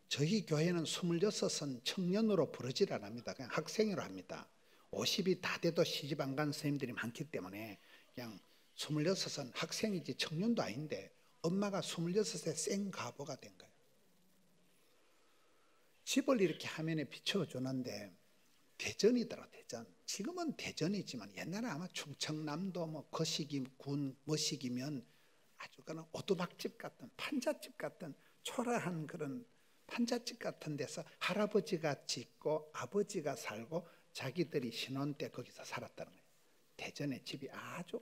저희 교회는 26은 청년으로 부르질 않습니다. 그냥 학생으로 합니다. 50이 다 돼도 시집 안 간 선생님들이 많기 때문에 그냥 26은 학생이지 청년도 아닌데 엄마가 26세 생 과부가 된 거예요. 집을 이렇게 화면에 비춰주는데 대전이더라. 대전. 지금은 대전이지만 옛날에 아마 충청남도 뭐 거시기군 머시기면 아주 그런 오두막집 같은 판잣집 같은 초라한 그런 판잣집 같은 데서 할아버지가 짓고 아버지가 살고 자기들이 신혼 때 거기서 살았다는 거예요. 대전에 집이 아주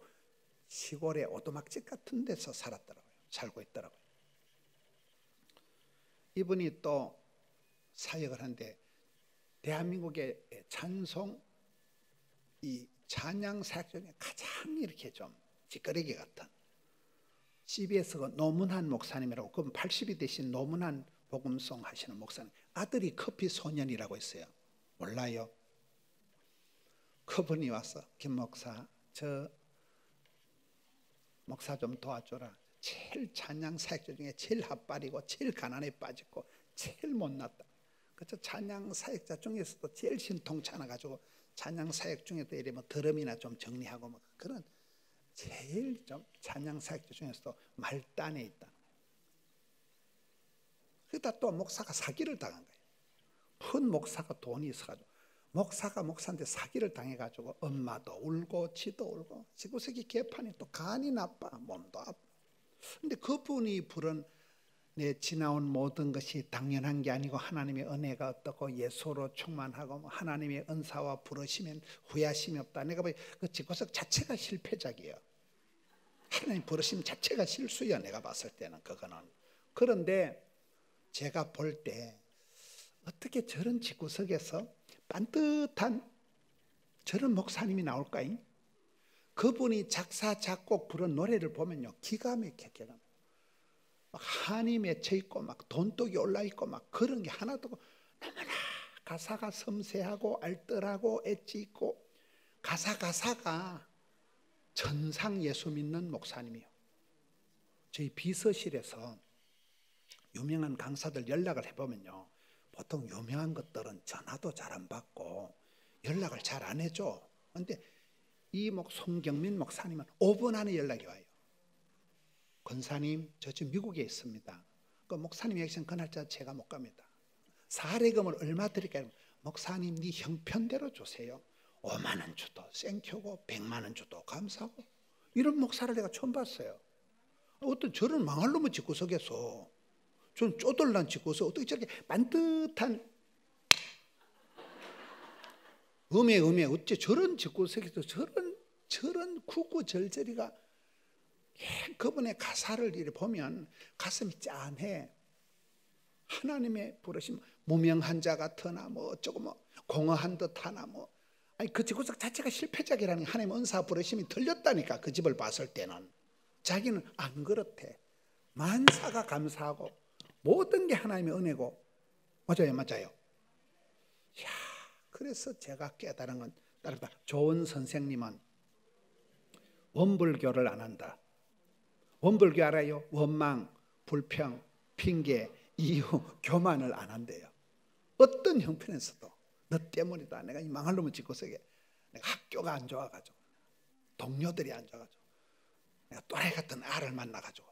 시골의 오두막집 같은 데서 살았더라고요. 살고 있더라고요. 이분이 또 사역을 하는데 대한민국의 찬송 이 찬양 사역 중에 가장 이렇게 좀 찌끄레기 같은 CBS 노문한 목사님이라고, 그분 80이 되신 노문한 복음송 하시는 목사님 아들이 커피 소년이라고 있어요. 몰라요? 그분이 와서 김 목사, 저 목사 좀 도와줘라. 제일 찬양 사역자 중에 제일 핫발이고 제일 가난에 빠졌고 제일 못났다. 그래서 찬양 사역자 중에서도 제일 신통찮아 가지고 찬양 사역 중에도 이래 뭐 드럼이나 좀 정리하고 뭐 그런 제일 좀 찬양 사역자 중에서도 말단에 있다. 그러다 또 목사가 사기를 당한 거예요. 큰 목사가 돈이 있어가지고 목사가 목사한테 사기를 당해가지고 엄마도 울고 지도 울고 지구석이 개판이 또 간이 나빠 몸도 아파. 근데 그분이 부른 내 지나온 모든 것이 당연한 게 아니고 하나님의 은혜가 어떻고 예수로 충만하고 뭐 하나님의 은사와 부르시면 후회하심이 없다. 내가 보기 그 지구석 자체가 실패작이에요. 하나님 부르심 자체가 실수야. 내가 봤을 때는 그거는. 그런데 제가 볼 때 어떻게 저런 집구석에서 반듯한 저런 목사님이 나올까잉? 그분이 작사 작곡 부른 노래를 보면요 기가 막히게 막 한이 맺혀 있고 막 돈독이 올라 있고 막 그런 게 하나도 없고 너무나 가사가 섬세하고 알뜰하고 엣지 있고 가사가 전상 예수 믿는 목사님이요. 저희 비서실에서 유명한 강사들 연락을 해보면요 보통 유명한 것들은 전화도 잘 안 받고 연락을 잘 안 해줘. 그런데 이 송경민 목사님은 5분 안에 연락이 와요. 권사님 저 지금 미국에 있습니다. 그 목사님 여기서는 그 날짜 제가 못 갑니다. 사례금을 얼마 드릴까요? 목사님 네 형편대로 주세요. 5만 원 줘도 쌩큐고 100만 원 줘도 감사하고. 이런 목사를 내가 처음 봤어요. 어떤 저런 망할 놈의 집구석에서 전 쪼들난 집구석 어떻게 저렇게 반듯한 음에 어째 저런 집구석에서 저런 구구절절이가 그분의 가사를 이렇게 보면 가슴이 짠해. 하나님의 부르심 무명한 자 같으나 뭐 어쩌고 뭐 공허한 듯하나 뭐 아니 그 집구석 자체가 실패작이라는 하나님의 은사 부르심이 들렸다니까. 그 집을 봤을 때는 자기는 안 그렇대. 만사가 감사하고 모든 게 하나님의 은혜고. 맞아요. 야, 그래서 제가 깨달은 건 따르다. 좋은 선생님은 원불교를 안 한다. 원불교 알아요? 원망, 불평, 핑계, 이유, 교만을 안 한대요. 어떤 형편에서도 너 때문이다. 내가 이 망할 놈을 집구석에 내가 학교가 안 좋아가지고 동료들이 안 좋아가지고 내가 또라이 같은 아를 만나가지고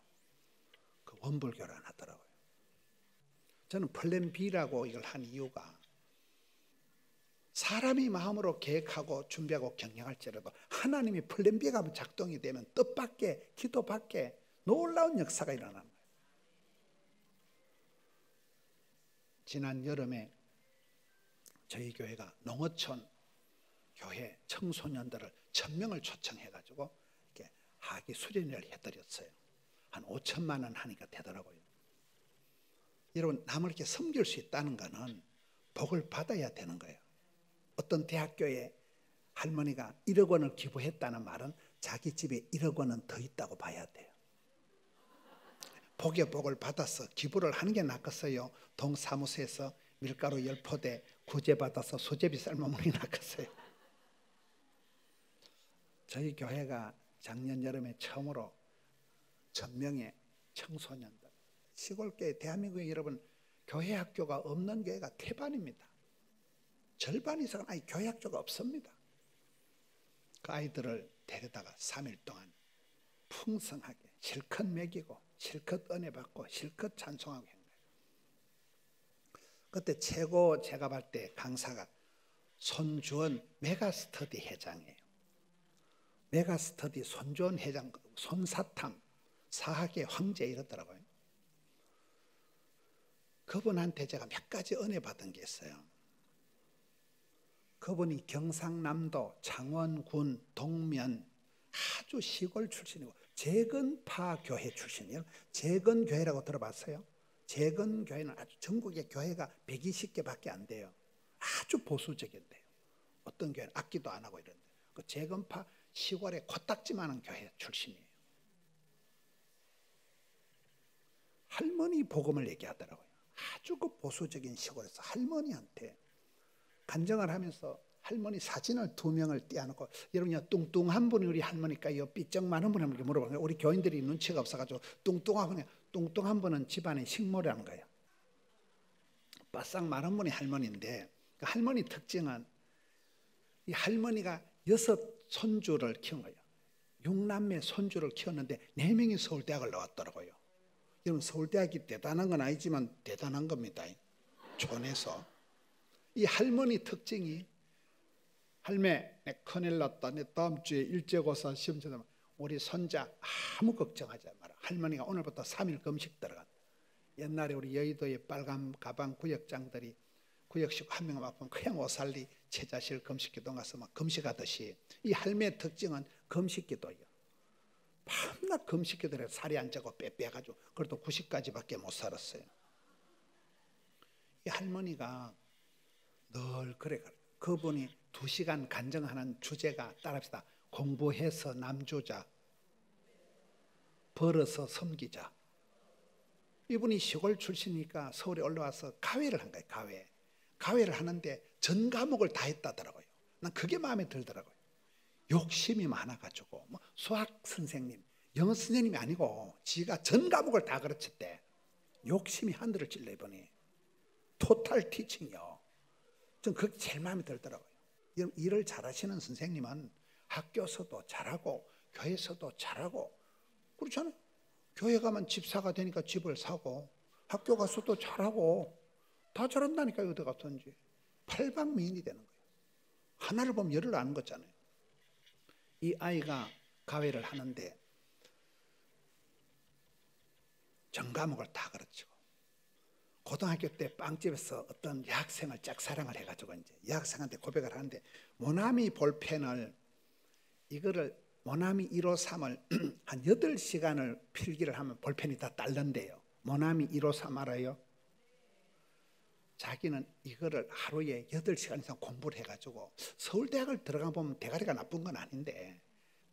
그 원불교를 안 하더라고요. 저는 플랜 B라고 이걸 한 이유가 사람이 마음으로 계획하고 준비하고 경영할지라도 하나님이 플랜 B가 작동이 되면 뜻밖의 기도밖에 놀라운 역사가 일어나는 거예요. 지난 여름에 저희 교회가 농어촌 교회 청소년들을 1000명을 초청해가지고 이렇게 학위 수련회를 해드렸어요. 한 5천만 원 하니까 되더라고요. 여러분 남을 이렇게 섬길 수 있다는 것은 복을 받아야 되는 거예요. 어떤 대학교에 할머니가 1억 원을 기부했다는 말은 자기 집에 1억 원은 더 있다고 봐야 돼요. 복의 복을 받아서 기부를 하는 게 낫겠어요? 동사무소에서 밀가루 10포대 구제받아서 수제비 삶아먹는 게 낫겠어요? 저희 교회가 작년 여름에 처음으로 1000명의 청소년들, 시골교회, 대한민국에 여러분 교회 학교가 없는 교회가 태반입니다. 절반 이상은 아예 교회 학교가 없습니다. 그 아이들을 데려다가 3일 동안 풍성하게 실컷 먹이고 실컷 은혜 받고 실컷 찬송하고 한 거예요. 그때 최고 제가 볼 때 강사가 손주원 메가스터디 회장이에요. 메가스터디 손주원 회장, 손사탐 사학의 황제 이러더라고요. 그분한테 제가 몇 가지 은혜 받은 게 있어요. 그분이 경상남도 창원군 동면 아주 시골 출신이고 재건파 교회 출신이에요. 재건교회라고 들어봤어요? 재건교회는 아주 전국의 교회가 120개밖에 안 돼요. 아주 보수적인데요. 어떤 교회는 악기도 안 하고 이런데 그 재건파 시골의 코딱지만한 교회 출신이에요. 할머니 복음을 얘기하더라고요. 아주 그 보수적인 시골에서 할머니한테 간증을 하면서 할머니 사진을 2명을 띄워놓고 여러분요 뚱뚱한 분이 우리 할머니일까요? 삐쩍 많은 분이 이렇게 물어보는 거예요. 우리 교인들이 눈치가 없어가지고 뚱뚱한 분은 집안의 식모라는 거예요. 바싹 마른 분이 할머니인데 그 할머니 특징은 이 할머니가 6 손주를 키운 거예요. 6남매 손주를 키웠는데 4명이 서울대학을 나왔더라고요. 여러분 서울대학이 대단한 건 아니지만 대단한 겁니다. 촌에서. 이 할머니 특징이 할매 내 큰일 났다. 내 다음 주에 일제고사 시험 치면 우리 손자 아무 걱정하지 마라. 할머니가 오늘부터 3일 금식 들어간다. 옛날에 우리 여의도의 빨간 가방 구역장들이 구역식 한 명만 아프면 그냥 오살리 제자실 금식기도 가서 막 금식하듯이 이 할매의 특징은 금식기도예요. 밤낮 금식기도를 살이 안 쪄고 빼빼가지고 그래도 90까지밖에 못 살았어요. 이 할머니가 늘 그래. 그분이 2시간 간증하는 주제가 따라합시다. 공부해서 남주자, 벌어서 섬기자. 이분이 시골 출신이니까 서울에 올라와서 가회를 한 거예요. 가회를 하는데 전 과목을 다 했다더라고요. 난 그게 마음에 들더라고요. 욕심이 많아가지고 뭐 수학 선생님, 영어 선생님이 아니고 지가 전 과목을 다 가르쳤대. 욕심이 하늘을 찔러 이번에 토탈 티칭이요. 전 그게 제일 마음에 들더라고요. 일을 잘하시는 선생님은 학교에서도 잘하고 교회에서도 잘하고 그렇잖아요. 교회 가면 집사가 되니까 집을 사고 학교 가서도 잘하고 다 잘한다니까요. 어디 갔든지 팔방미인이 되는 거예요. 하나를 보면 열을 아는 거잖아요. 이 아이가 가회를 하는데 전 과목을 다 가르치고 고등학교 때 빵집에서 어떤 여학생을 짝사랑을 해가지고 이제 여학생한테 고백을 하는데 모나미 볼펜을 이거를 모나미 153을 한 8시간을 필기를 하면 볼펜이 다 딸린대요. 모나미 153 알아요? 자기는 이거를 하루에 8시간 이상 공부를 해가지고 서울대학을 들어가 보면 대가리가 나쁜 건 아닌데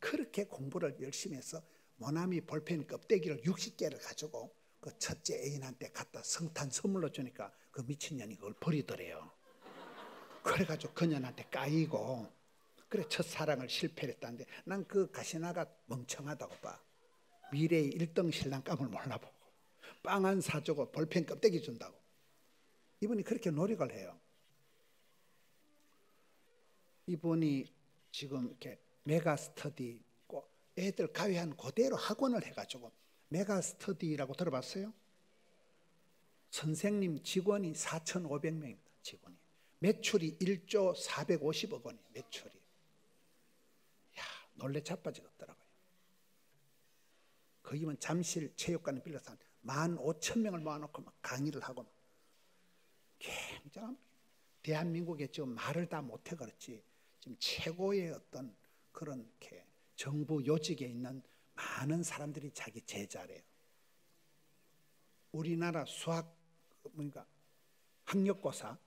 그렇게 공부를 열심히 해서 모나미 볼펜 껍데기를 60개를 가지고 그 첫째 애인한테 갖다 성탄 선물로 주니까 그 미친년이 그걸 버리더래요. 그래가지고 그년한테 까이고 그래 첫사랑을 실패를 했다는데 난 그 가시나가 멍청하다고 봐. 미래의 1등 신랑감을 몰라보고 빵 한 사주고 볼펜 껍데기 준다고. 이분이 그렇게 노력을 해요. 이분이 지금 이렇게 메가스터디 애들 가회한 그대로 학원을 해가지고 메가스터디라고 들어봤어요? 선생님 직원이 4,500명입니다. 직원이. 매출이 1조 450억 원이에요. 매출이. 야, 놀래 자빠지겠더라고요. 거기면 잠실 체육관을 빌려서 15,000명을 모아놓고 막 강의를 하고 막. 굉장한 대한민국에 지금 말을 다 못해 그렇지 지금 최고의 어떤 그런 이렇게 정부 요직에 있는 많은 사람들이 자기 제자래요. 우리나라 수학 학력고사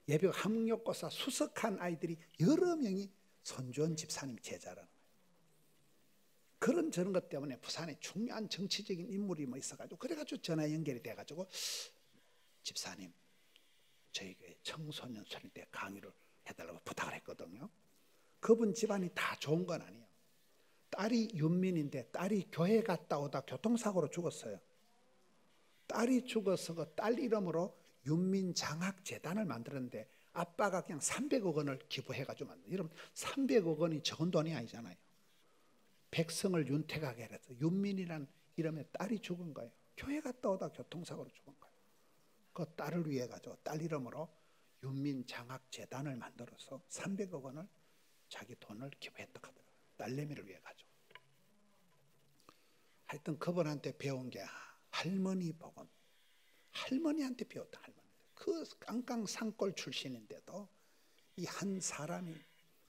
예비고 학력고사 수석한 아이들이 여러 명이 손주원 집사님 제자라는 거예요. 그런 저런 것 때문에 부산에 중요한 정치적인 인물이 뭐 있어가지고 그래가지고 전화 연결이 돼가지고 집사님 저희 교회 청소년 수련 때 강의를 해달라고 부탁을 했거든요. 그분 집안이 다 좋은 건 아니에요. 딸이 윤민인데 딸이 교회 갔다 오다 교통사고로 죽었어요. 딸이 죽어서 그 딸 이름으로 윤민장학재단을 만들었는데 아빠가 그냥 300억 원을 기부해가지고 만든. 여러분 300억 원이 적은 돈이 아니잖아요. 백성을 윤택하게 해서 윤민이라는 이름의 딸이 죽은 거예요. 교회 갔다 오다 교통사고로 죽은 거예요. 그 딸을 위해 가지고 딸 이름으로 윤민장학재단을 만들어서 300억 원을 자기 돈을 기부했다 하더라고요. 딸내미를 위해 가지고. 하여튼 그분한테 배운 게 할머니 복음. 할머니한테 배웠다. 할머니. 그 깡깡산골 출신인데도 이 한 사람이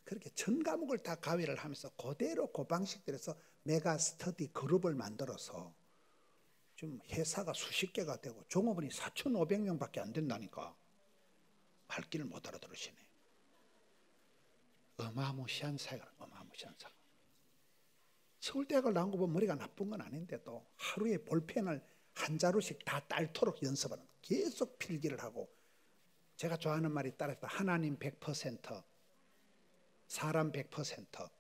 그렇게 전 과목을 다 가위를 하면서 그대로 그 방식대로서 메가 스터디 그룹을 만들어서 지금 회사가 수십 개가 되고 종업원이 4,500명밖에 안 된다니까. 말귀를 못 알아들으시네. 어마무시한 사회가 어마무시한 사회. 서울대학을 나온 거 보면 머리가 나쁜 건 아닌데도 하루에 볼펜을 한 자루씩 다 딸토록 연습하는 거예요. 계속 필기를 하고 제가 좋아하는 말이 따라서 하나님 100%, 사람 100%,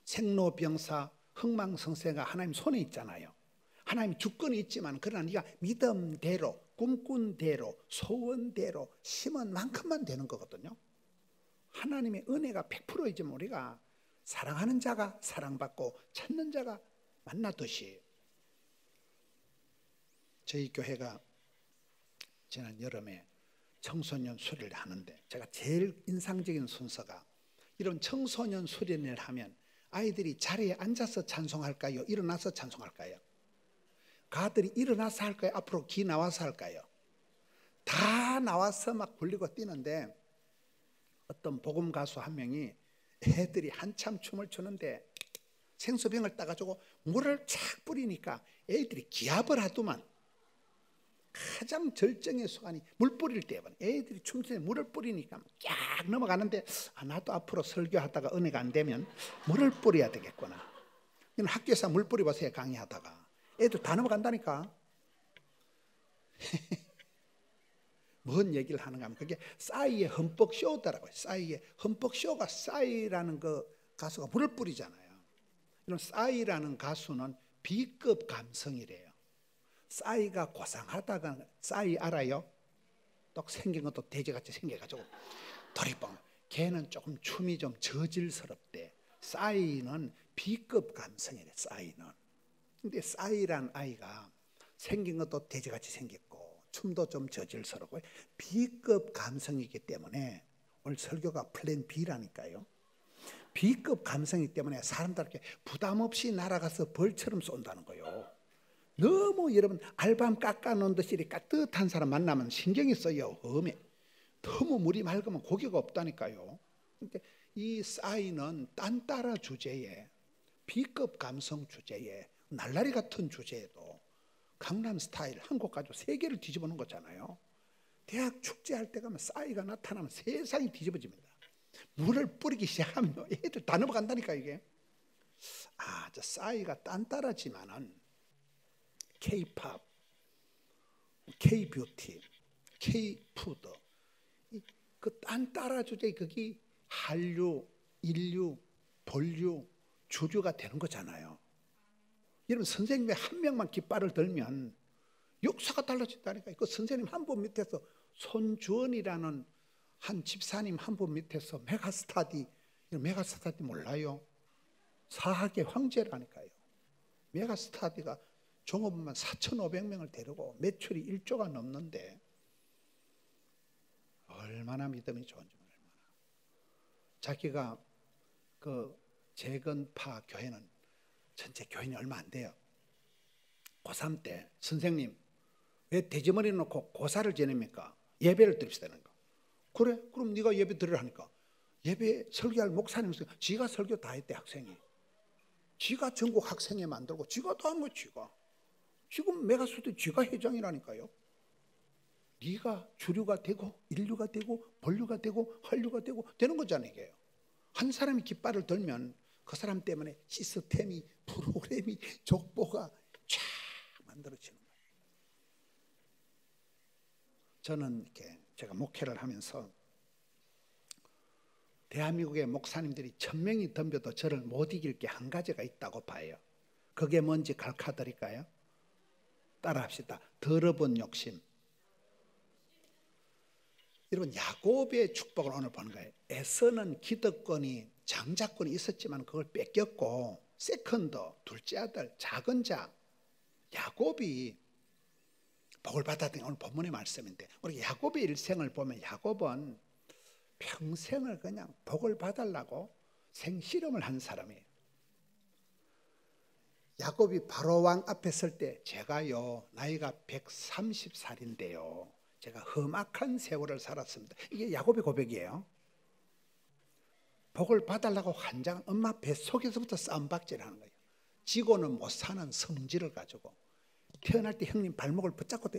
생로병사, 흥망성쇠가 하나님 손에 있잖아요. 하나님 주권이 있지만 그러나 네가 믿음대로, 꿈꾼대로, 소원대로 심은 만큼만 되는 거거든요. 하나님의 은혜가 100%이지만 우리가 사랑하는 자가 사랑받고 찾는 자가 만나듯이 저희 교회가 지난 여름에 청소년 수련을 하는데 제가 제일 인상적인 순서가 이런 청소년 수련을 하면 아이들이 자리에 앉아서 찬송할까요? 일어나서 찬송할까요? 가들이 일어나서 할까요? 앞으로 기 나와서 할까요? 다 나와서 막 굴리고 뛰는데 어떤 복음 가수 한 명이 애들이 한참 춤을 추는데 생수병을 따가지고 물을 착 뿌리니까 애들이 기합을 하더만. 가장 절정의 순간이 물 뿌릴 때거든. 애들이 춤추에 물을 뿌리니까 쫙 넘어가는데 나도 앞으로 설교하다가 은혜가 안 되면 물을 뿌려야 되겠구나. 학교에서 물 뿌려보세요. 강의하다가 애들 다 넘어간다니까. 뭔 얘기를 하는가 하면 그게 싸이의 흠뻑쇼더라고요. 싸이의 흠뻑쇼가 싸이라는 그 가수가 물을 뿌리잖아요. 이런 싸이라는 가수는 B급 감성이래요. 싸이가 고상하다가 싸이 알아요? 똑 생긴 것도 돼지같이 생겨가지고 도리뽕. 걔는 조금 춤이 좀 저질스럽대. 싸이는 B급 감성이래. 싸이는. 근데 싸이란 아이가 생긴 것도 돼지같이 생겼고 춤도 좀 저질스럽고 B급 감성이기 때문에 오늘 설교가 플랜 B라니까요. B급 감성이기 때문에 사람들에게 부담 없이 날아가서 벌처럼 쏜다는 거예요. 너무 여러분 알밤 깎아놓은 듯이 따뜻한 사람 만나면 신경이 써요. 너무 물이 맑으면 고기가 없다니까요. 근데 이 싸이는 딴따라 주제에 B급 감성 주제에 날라리 같은 주제에도 강남 스타일 한국 가지고 세계를 뒤집어 놓은 거잖아요. 대학 축제할 때 가면 싸이가 나타나면 세상이 뒤집어집니다. 물을 뿌리기 시작하면 애들 다 넘어간다니까 이게. 저 싸이가 딴따라지만은 K-팝, K-뷰티, K-푸드 그 딴따라 주제 거기 한류, 인류, 본류, 주류가 되는 거잖아요. 여러분 선생님이 한 명만 깃발을 들면 역사가 달라진다니까. 그 선생님 한 분 밑에서 손주원이라는 한 집사님 한 분 밑에서 메가스타디 몰라요? 사학의 황제라니까요. 메가스타디가 종업원만 4,500명을 데리고 매출이 1조가 넘는데 얼마나 믿음이 좋은지 얼마나. 자기가 그 재건파 교회는 전체 교인이 얼마 안 돼요. 고3 때 선생님 왜 돼지머리 놓고 고사를 지냅니까? 예배를 드립시다는 거. 그래? 그럼 네가 예배 드리라니까. 예배 설교할 목사님은 지가 설교 다 했대. 학생이. 지가 전국 학생회 만들고 지가 다 한 거 지가. 지금 메가스도 지가 회장이라니까요. 네가 주류가 되고 인류가 되고 본류가 되고 한류가 되고 되는 거잖아요. 이게요. 한 사람이 깃발을 들면 그 사람 때문에 시스템이, 프로그램이, 족보가 쫙 만들어지는 거예요. 저는 이렇게 제가 목회를 하면서 대한민국의 목사님들이 1000명이 덤벼도 저를 못 이길 게 한 가지가 있다고 봐요. 그게 뭔지 가르쳐드릴까요? 따라합시다. 더러운 욕심. 여러분, 야곱의 축복을 오늘 보는 거예요. 에서는 기득권이, 장자권이 있었지만 그걸 뺏겼고, 세컨드, 둘째 아들, 작은 자 야곱이 복을 받았던 게 오늘 본문의 말씀인데, 우리 야곱의 일생을 보면 야곱은 평생을 그냥 복을 받으려고 생실험을 한 사람이에요. 야곱이 바로 왕 앞에 설 때 제가요 나이가 130살인데요 제가 험악한 세월을 살았습니다. 이게 야곱의 고백이에요. 복을 받으려고 환장, 엄마 뱃속에서부터 싸움박질하는 거예요. 지고는 못 사는 성질을 가지고 태어날 때 형님 발목을 붙잡고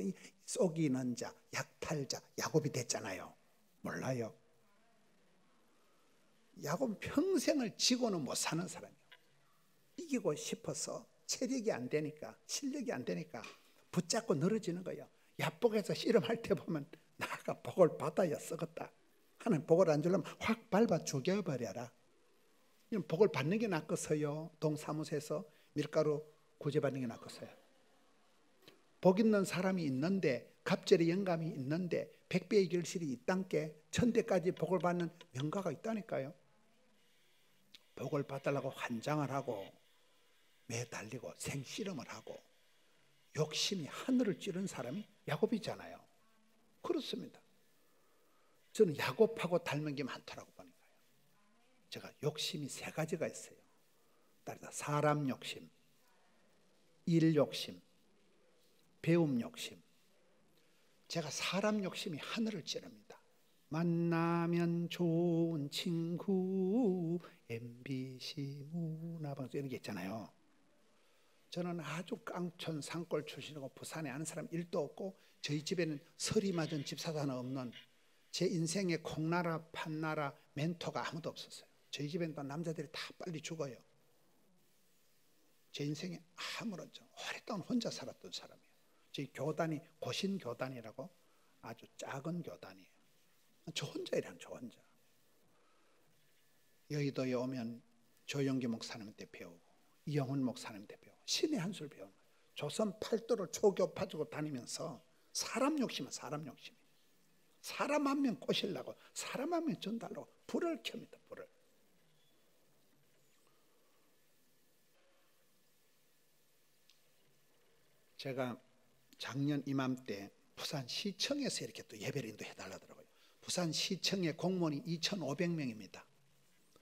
속이는 자, 약탈자 야곱이 됐잖아요. 몰라요. 야곱은 평생을 지고는 못 사는 사람이에요. 이기고 싶어서 체력이 안 되니까, 실력이 안 되니까 붙잡고 늘어지는 거예요. 야복에서 씨름할 때 보면 나가 복을 받아야 썩었다. 하나님 복을 안 주려면 확 밟아 죽여버려라. 이런 복을 받는 게 낫겠어요? 동사무소에서 밀가루 구제받는 게 낫겠어요? 복 있는 사람이 있는데, 갑절의 영감이 있는데, 백배의 결실이 있단께 천대까지 복을 받는 명가가 있다니까요. 복을 받으려고 환장을 하고 매달리고 생씨름을 하고 욕심이 하늘을 찌른 사람이 야곱이잖아요. 그렇습니다. 저는 야곱하고 닮은 게 많더라고 보니까요. 제가 욕심이 3가지가 있어요. 따라서 사람 욕심, 일 욕심, 배움 욕심. 제가 사람 욕심이 하늘을 찌릅니다. 만나면 좋은 친구, MBC 문화방송 이런 게 있잖아요. 저는 아주 깡촌 산골 출신이고 부산에 아는 사람 1도 없고 저희 집에는 서리 맞은 집사도 하나 없는 제 인생에 콩나라 판나라 멘토가 아무도 없었어요. 저희 집에는 또 남자들이 다 빨리 죽어요. 제 인생에 아무런 오랫동안 혼자 살았던 사람이에요. 저희 교단이 고신교단이라고 아주 작은 교단이에요. 저 혼자이란 저 혼자. 여의도에 오면 조영기 목사님한테 배우고 이영훈 목사님한테 배우고 신의 한 수를 배우는 거예요. 조선 팔도를 초교파주고 다니면서 사람 욕심은 사람 욕심이에요. 사람 한 명 꼬시려고 사람 한 명 전달하려고 불을 켭니다. 불을. 제가 작년 이맘때 부산시청에서 이렇게 또 예배를 인도해달라더라고요. 부산시청의 공무원이 2,500명입니다.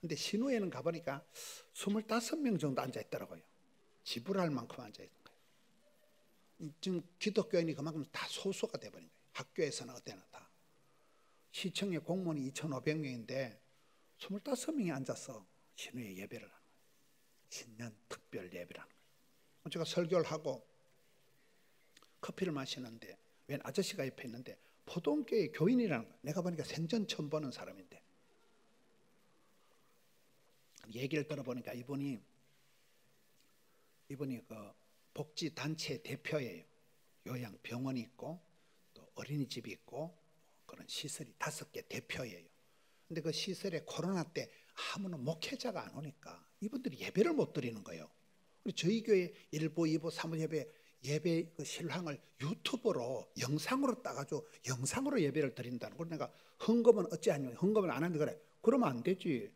근데 신우에는 가보니까 25명 정도 앉아있더라고요. 지불할 만큼 앉아있는 거예요. 지금 기독교인이 그만큼 다 소수가 돼버린 거예요. 학교에서는 어때나 다. 시청의 공무원이 2,500명인데 25명이 앉아서 신우에 예배를 하는 거예요. 신년 특별 예배를 하는 거예요. 제가 설교를 하고 커피를 마시는데 웬 아저씨가 옆에 있는데 포동교회 교인이라는 거예요. 내가 보니까 생전 처음 보는 사람인데 얘기를 들어보니까 이분이 그 복지단체 대표예요. 요양병원이 있고 또 어린이집이 있고 그런 시설이 5개 대표예요. 근데 그 시설에 코로나 때 아무나 목회자가 안 오니까 이분들이 예배를 못 드리는 거예요. 저희 교회 1부, 2부, 3부 예배 그 실황을 유튜브로 영상으로 따가지고 영상으로 예배를 드린다는 걸 내가 헌금은 어찌하냐, 헌금을 안 하는데 그래. 그러면 안 되지.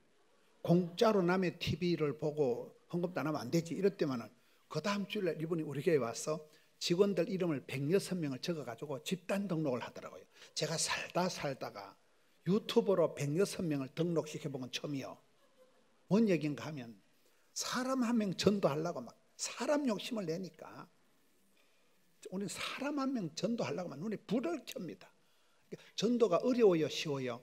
공짜로 남의 TV를 보고 헌금도 안 하면 안 되지. 이랬더만은 그 다음 주일날 이분이 우리 교회에 와서 직원들 이름을 106명을 적어가지고 집단 등록을 하더라고요. 제가 살다가 유튜브로 106명을 등록시켜본 건 처음이요. 뭔 얘기인가 하면 사람 한 명 전도하려고 막 사람 욕심을 내니까 우리는 사람 한 명 전도하려고 막 눈에 불을 켭니다. 전도가 어려워요, 쉬워요?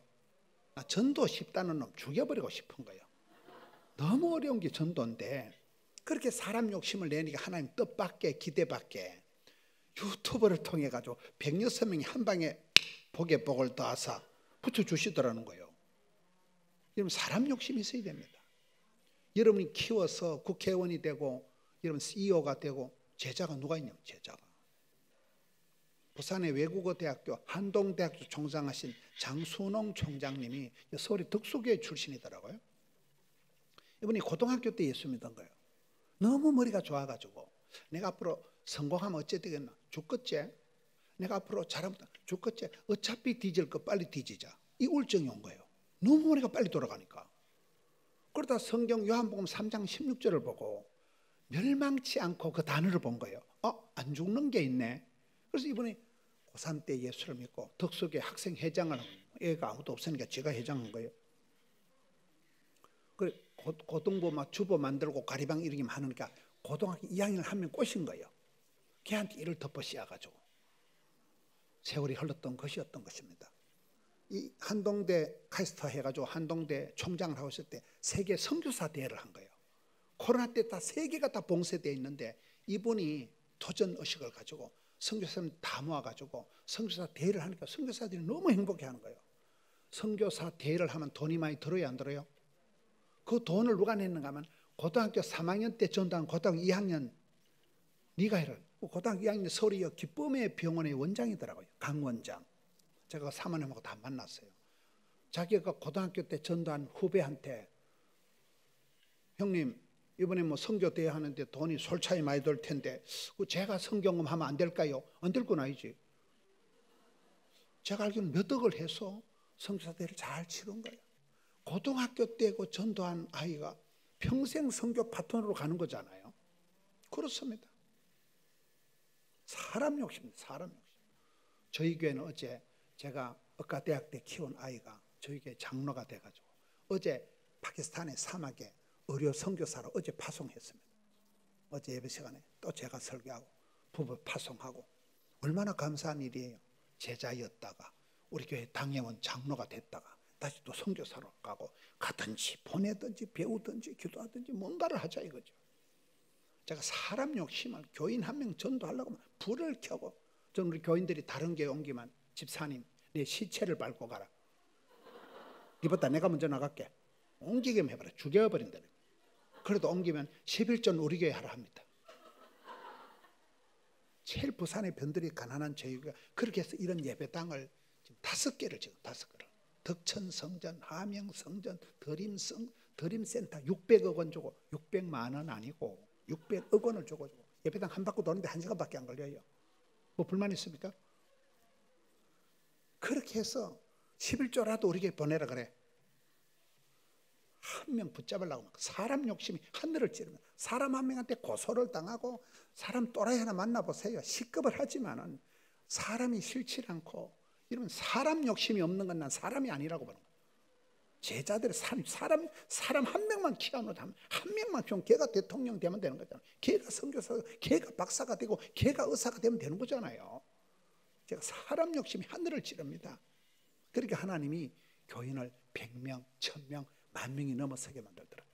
나 전도 쉽다는 놈 죽여버리고 싶은 거예요. 너무 어려운 게 전도인데 그렇게 사람 욕심을 내니까 하나님 뜻밖의 기대밖에 유튜브를 통해 가지고 106명이 한 방에 복에 복을 더하사 붙여주시더라는 거예요. 여러분 사람 욕심이 있어야 됩니다. 여러분이 키워서 국회의원이 되고 여러분 CEO가 되고 제자가 누가 있냐면 제자가 부산의 외국어대학교 한동대학교 총장하신 장순홍 총장님이 서울의 덕수교회 출신이더라고요. 이분이 고등학교 때 예수 믿은 거예요. 너무 머리가 좋아가지고 내가 앞으로 성공하면 어째 되겠나? 죽겠지? 내가 앞으로 잘하면 죽겠지? 어차피 뒤질 거 빨리 뒤지자. 이 우울증이 온 거예요. 너무 머리가 빨리 돌아가니까. 그러다 성경 요한복음 3장 16절을 보고 멸망치 않고 그 단어를 본 거예요. 안 죽는 게 있네. 그래서 이분이 고3 때 예수를 믿고 덕수교회 학생 회장을 애가 아무도 없으니까 제가 회장한 거예요. 고등부 막 주보 만들고 가리방 이러기만 하니까 고등학교 2학년을 한 명 꼬신 거예요. 걔한테 일을 덮어 씌워가지고 세월이 흘렀던 것이었던 것입니다. 이 한동대 카이스터 해가지고 한동대 총장을 하고 있을 때 세계 선교사 대회를 한 거예요. 코로나 때 다 세계가 다 봉쇄되어 있는데 이분이 도전 의식을 가지고 선교사님 다 모아가지고 선교사 대회를 하니까 선교사들이 너무 행복해하는 거예요. 선교사 대회를 하면 돈이 많이 들어요, 안 들어요? 그 돈을 누가 냈는가 하면 고등학교 3학년 때 전도한 고등학교 2학년 네가 해라. 고등학교 2학년 서울의 기쁨의 병원의 원장이더라고요. 강 원장. 제가 사모님하고 다 만났어요. 자기가 고등학교 때 전도한 후배한테 형님 이번에 뭐 선교 대회 하는데 돈이 솔차이 많이 들 텐데 제가 성경음 하면 안 될까요? 안 될 건 아니지. 제가 알기로는 몇 억을 해서 선교사 대회를 잘 치른 거예요. 고등학교 때고 전도한 아이가 평생 선교 파트너로 가는 거잖아요. 그렇습니다. 사람 욕심입니다. 사람 욕심. 저희 교회는 어제 제가 의과대학 때 키운 아이가 저희 교회 장로가 돼가지고 어제 파키스탄의 사막에 의료 선교사로 어제 파송했습니다. 어제 예배 시간에 또 제가 설교하고 부부 파송하고 얼마나 감사한 일이에요. 제자였다가 우리 교회 당회원 장로가 됐다가 다시 또 선교사로 가고 가든지 보내든지 배우든지 기도하든지 뭔가를 하자 이거죠. 제가 사람 욕심을 교인 한 명 전도하려고 하면 불을 켜고 저는 우리 교인들이 다른 교회 옮기면 집사님 내 시체를 밟고 가라. 이보다 내가 먼저 나갈게. 옮기게 해봐라. 죽여버린다. 그래도 옮기면 11전 우리 교회 하라 합니다. 제일 부산의 변들이 가난한 저희가 그렇게 해서 이런 예배당을 지금 5개를 지금 5개를 덕천성전, 함영성전, 드림센터 600억 원 주고 600만 원 아니고 600억 원을 주고 예배당 한 바퀴 도는데 1시간밖에 안 걸려요. 뭐 불만 있습니까? 그렇게 해서 11조라도 우리 교회 보내라 그래. 한 명 붙잡으려고 막 사람 욕심이 하늘을 찌르면 사람 한 명한테 고소를 당하고 사람 또라이 하나 만나보세요. 시급을 하지만은 사람이 싫지 않고 이러면 사람 욕심이 없는 건 난 사람이 아니라고 보는 거예요. 제자들의 사람 한 명만 키워놓고 한 명만 키우면 걔가 대통령 되면 되는 거잖아요. 걔가 선교사, 걔가 박사가 되고 걔가 의사가 되면 되는 거잖아요. 제가 사람 욕심이 하늘을 찌릅니다. 그러니까 하나님이 교인을 100명, 1000명, 10,000명이 넘어서게 만들더라고요.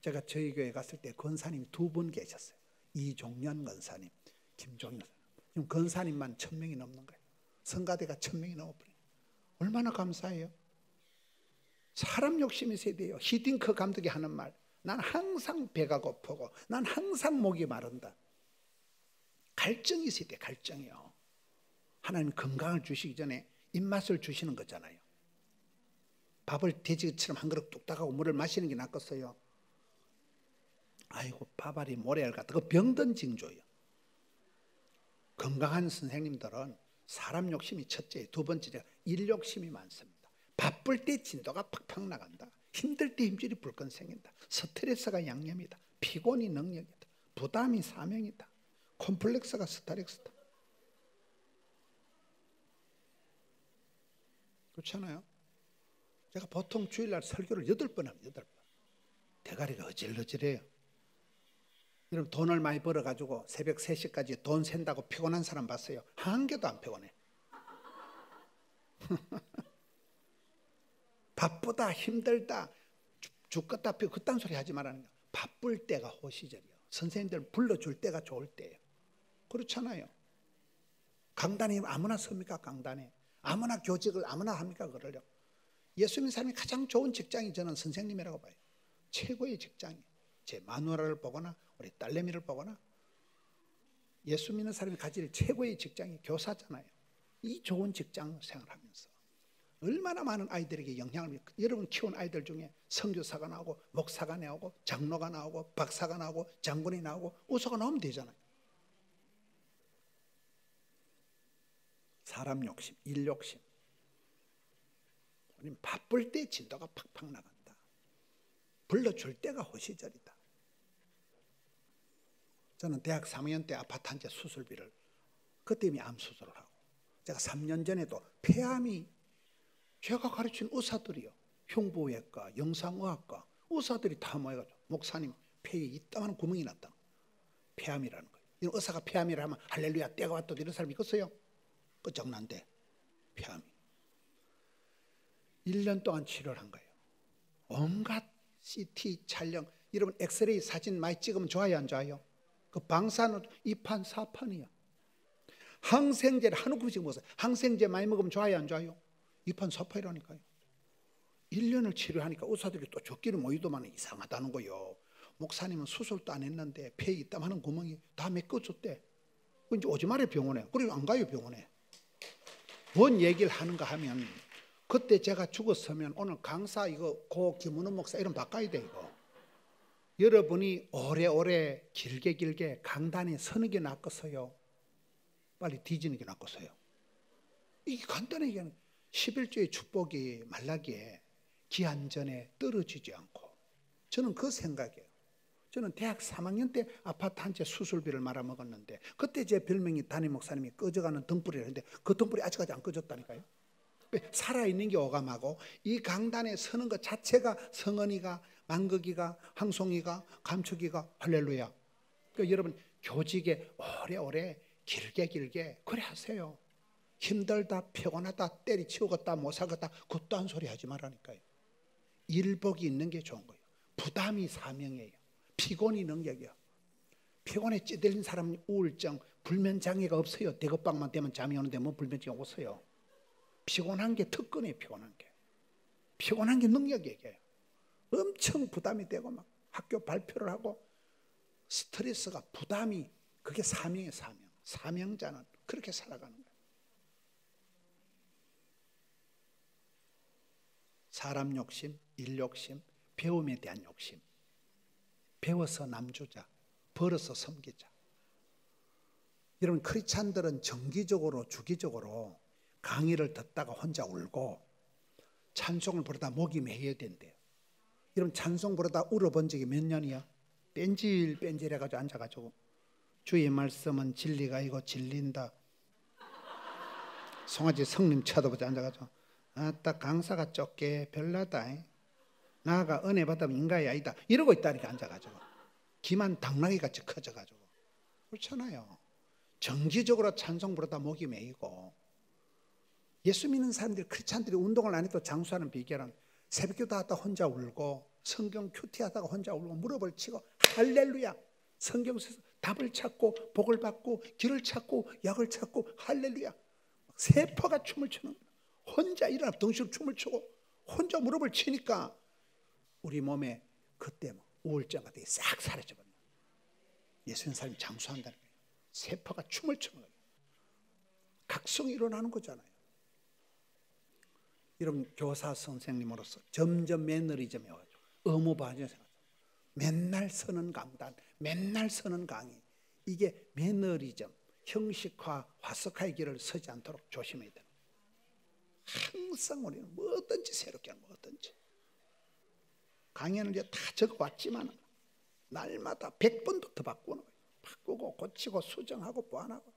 제가 저희 교회 갔을 때 권사님이 2분 계셨어요. 이종년 권사님, 김종현 권사님. 지금 권사님만 1000명이 넘는 거예요. 성가대가 1000명이 넘어버려요. 얼마나 감사해요. 사람 욕심이 있어야 돼요. 히딩크 감독이 하는 말, 난 항상 배가 고프고 난 항상 목이 마른다. 갈증이 있어야 돼요. 갈증이요. 하나님 건강을 주시기 전에 입맛을 주시는 거잖아요. 밥을 돼지처럼 한 그릇 뚝딱 하고 물을 마시는 게 낫겠어요? 아이고 밥알이 모래알 같다. 그 병든 징조예요. 건강한 선생님들은 사람 욕심이 첫째, 두 번째 일 욕심이 많습니다. 바쁠 때 진도가 팍팍 나간다. 힘들 때 힘줄이 불끈 생긴다. 스트레스가 양념이다. 피곤이 능력이다. 부담이 사명이다. 콤플렉스가 스트레스다. 그렇잖아요. 제가 보통 주일날 설교를 8번 합니다. 8번. 대가리가 어질어질해요. 여러분 돈을 많이 벌어가지고 새벽 3시까지 돈 샌다고 피곤한 사람 봤어요? 한 개도 안 피곤해. 바쁘다 힘들다 죽겠다 피고 그딴 소리 하지 말라는 거야. 바쁠 때가 호시절이에요. 선생님들 불러줄 때가 좋을 때예요. 그렇잖아요. 강단에 아무나 섭니까? 강단에 아무나 교직을 아무나 합니까? 그러려. 예수 믿는 사람이 가장 좋은 직장이 저는 선생님이라고 봐요. 최고의 직장이. 제 마누라를 보거나 우리 딸내미를 보거나 예수 믿는 사람이 가질 최고의 직장이 교사잖아요. 이 좋은 직장 생활하면서 얼마나 많은 아이들에게 영향을 미치고, 여러분 키운 아이들 중에 선교사가 나오고 목사가 나오고 장로가 나오고 박사가 나오고 장군이 나오고 우수가 나오면 되잖아요. 사람 욕심, 일 욕심. 우리는 바쁠 때 진도가 팍팍 나간다. 불러줄 때가 호시절이다. 저는 대학 3학년 때 아파트 한 채 수술비를 그때 이미 암 수술을 하고, 제가 3년 전에도 폐암이, 제가 가르친 의사들이요, 흉부외과, 영상의학과 의사들이 다 모여가지고 목사님 폐에 이따만 구멍이 났다. 폐암이라는 거예요. 이런 의사가 폐암이라 하면 할렐루야 때가 왔다 이런 사람이 있겠어요? 끝장난데 폐암이 1년 동안 치료를 한 거예요. 온갖 CT 촬영, 여러분 엑스레이 사진 많이 찍으면 좋아요 안 좋아요? 그 방사는 2판 4판이야. 항생제를 한 움큼씩 먹었어요. 항생제 많이 먹으면 좋아요 안 좋아요? 2판 4판이라니까요. 1년을 치료하니까 의사들이 또 적기를 모이도만 이상하다는 거예요. 목사님은 수술도 안 했는데 폐에 있다마는 구멍이 다 메꿔줬대. 이제 오지 말아요 병원에. 그리고 안 가요 병원에. 뭔 얘기를 하는가 하면, 그때 제가 죽었으면 오늘 강사 이거 고 김은호 목사 이름 바꿔야 돼 이거. 여러분이 오래오래 길게 강단에 서는 게 낫겠어요? 빨리 뒤지는 게 낫겠어요? 이게 간단하게 얘기하는 11조의 축복이 말라기에 기한 전에 떨어지지 않고, 저는 그 생각이에요. 저는 대학 3학년 때 아파트 한 채 수술비를 말아먹었는데, 그때 제 별명이 담임 목사님이 꺼져가는 등불이라는데 그 등불이 아직까지 안 꺼졌다니까요. 살아있는 게 오감하고, 이 강단에 서는 것 자체가 성은이가, 만극이가, 황송이가, 감축이가 할렐루야. 그러니까 여러분 교직에 오래오래 길게 그래 하세요. 힘들다 피곤하다 때리치우겠다 못 살겠다 그것도 한 소리 하지 말라니까요. 일복이 있는 게 좋은 거예요. 부담이 사명이에요. 피곤이 능력이에요. 피곤에 찌들린 사람은 우울증, 불면장애가 없어요. 대급방만 되면 잠이 오는데 뭐 불면증이 없어요. 피곤한 게 특권이에요. 피곤한 게 능력이에요. 엄청 부담이 되고 막 학교 발표를 하고 스트레스가, 부담이, 그게 사명이에요. 사명자는 그렇게 살아가는 거예요. 사람 욕심, 일 욕심, 배움에 대한 욕심. 배워서 남주자, 벌어서 섬기자. 여러분 크리스찬들은 정기적으로 주기적으로 강의를 듣다가 혼자 울고 찬송을 부르다 목이 메어야 된대요. 여러분 찬송 부르다 울어본 적이 몇 년이야? 뺀질해가지고 앉아가지고 주의 말씀은 진리가 이거 진린다. 송아지 성님 쳐다보지 앉아가지고 아따 강사가 좁게 별나다. 나가 은혜 받으면 인간이 아니다. 이러고 있다니까 앉아가지고. 기만 당나귀같이 커져가지고. 그렇잖아요. 정기적으로 찬송 부르다 목이 메이고, 예수 믿는 사람들이, 크리스찬들이 운동을 안 해도 장수하는 비결은 새벽기도 하다 혼자 울고, 성경 큐티하다가 혼자 울고, 무릎을 치고 할렐루야, 성경에서 답을 찾고 복을 받고 길을 찾고 약을 찾고 할렐루야. 세포가 춤을 추는 거야. 혼자 일어나 덩실로 춤을 추고 혼자 무릎을 치니까 우리 몸에 그때 뭐 우울증 같은 게 싹 사라져버려요. 예수 믿는 사람이 장수한다는 거예요. 세포가 춤을 추는 거예요. 각성이 일어나는 거잖아요. 여러분 교사 선생님으로서 점점 매너리즘이 와가지고 의무반전 생각. 맨날 서는 강단, 맨날 서는 강의, 이게 매너리즘, 형식화, 화석화의 길을 서지 않도록 조심해야 돼요. 항상 우리는 뭐든지 새롭게 하는 뭐든지. 강의는 이제 다 적어왔지만 날마다 100번도 더 바꾸는 거예요. 바꾸고 고치고 수정하고 보완하고.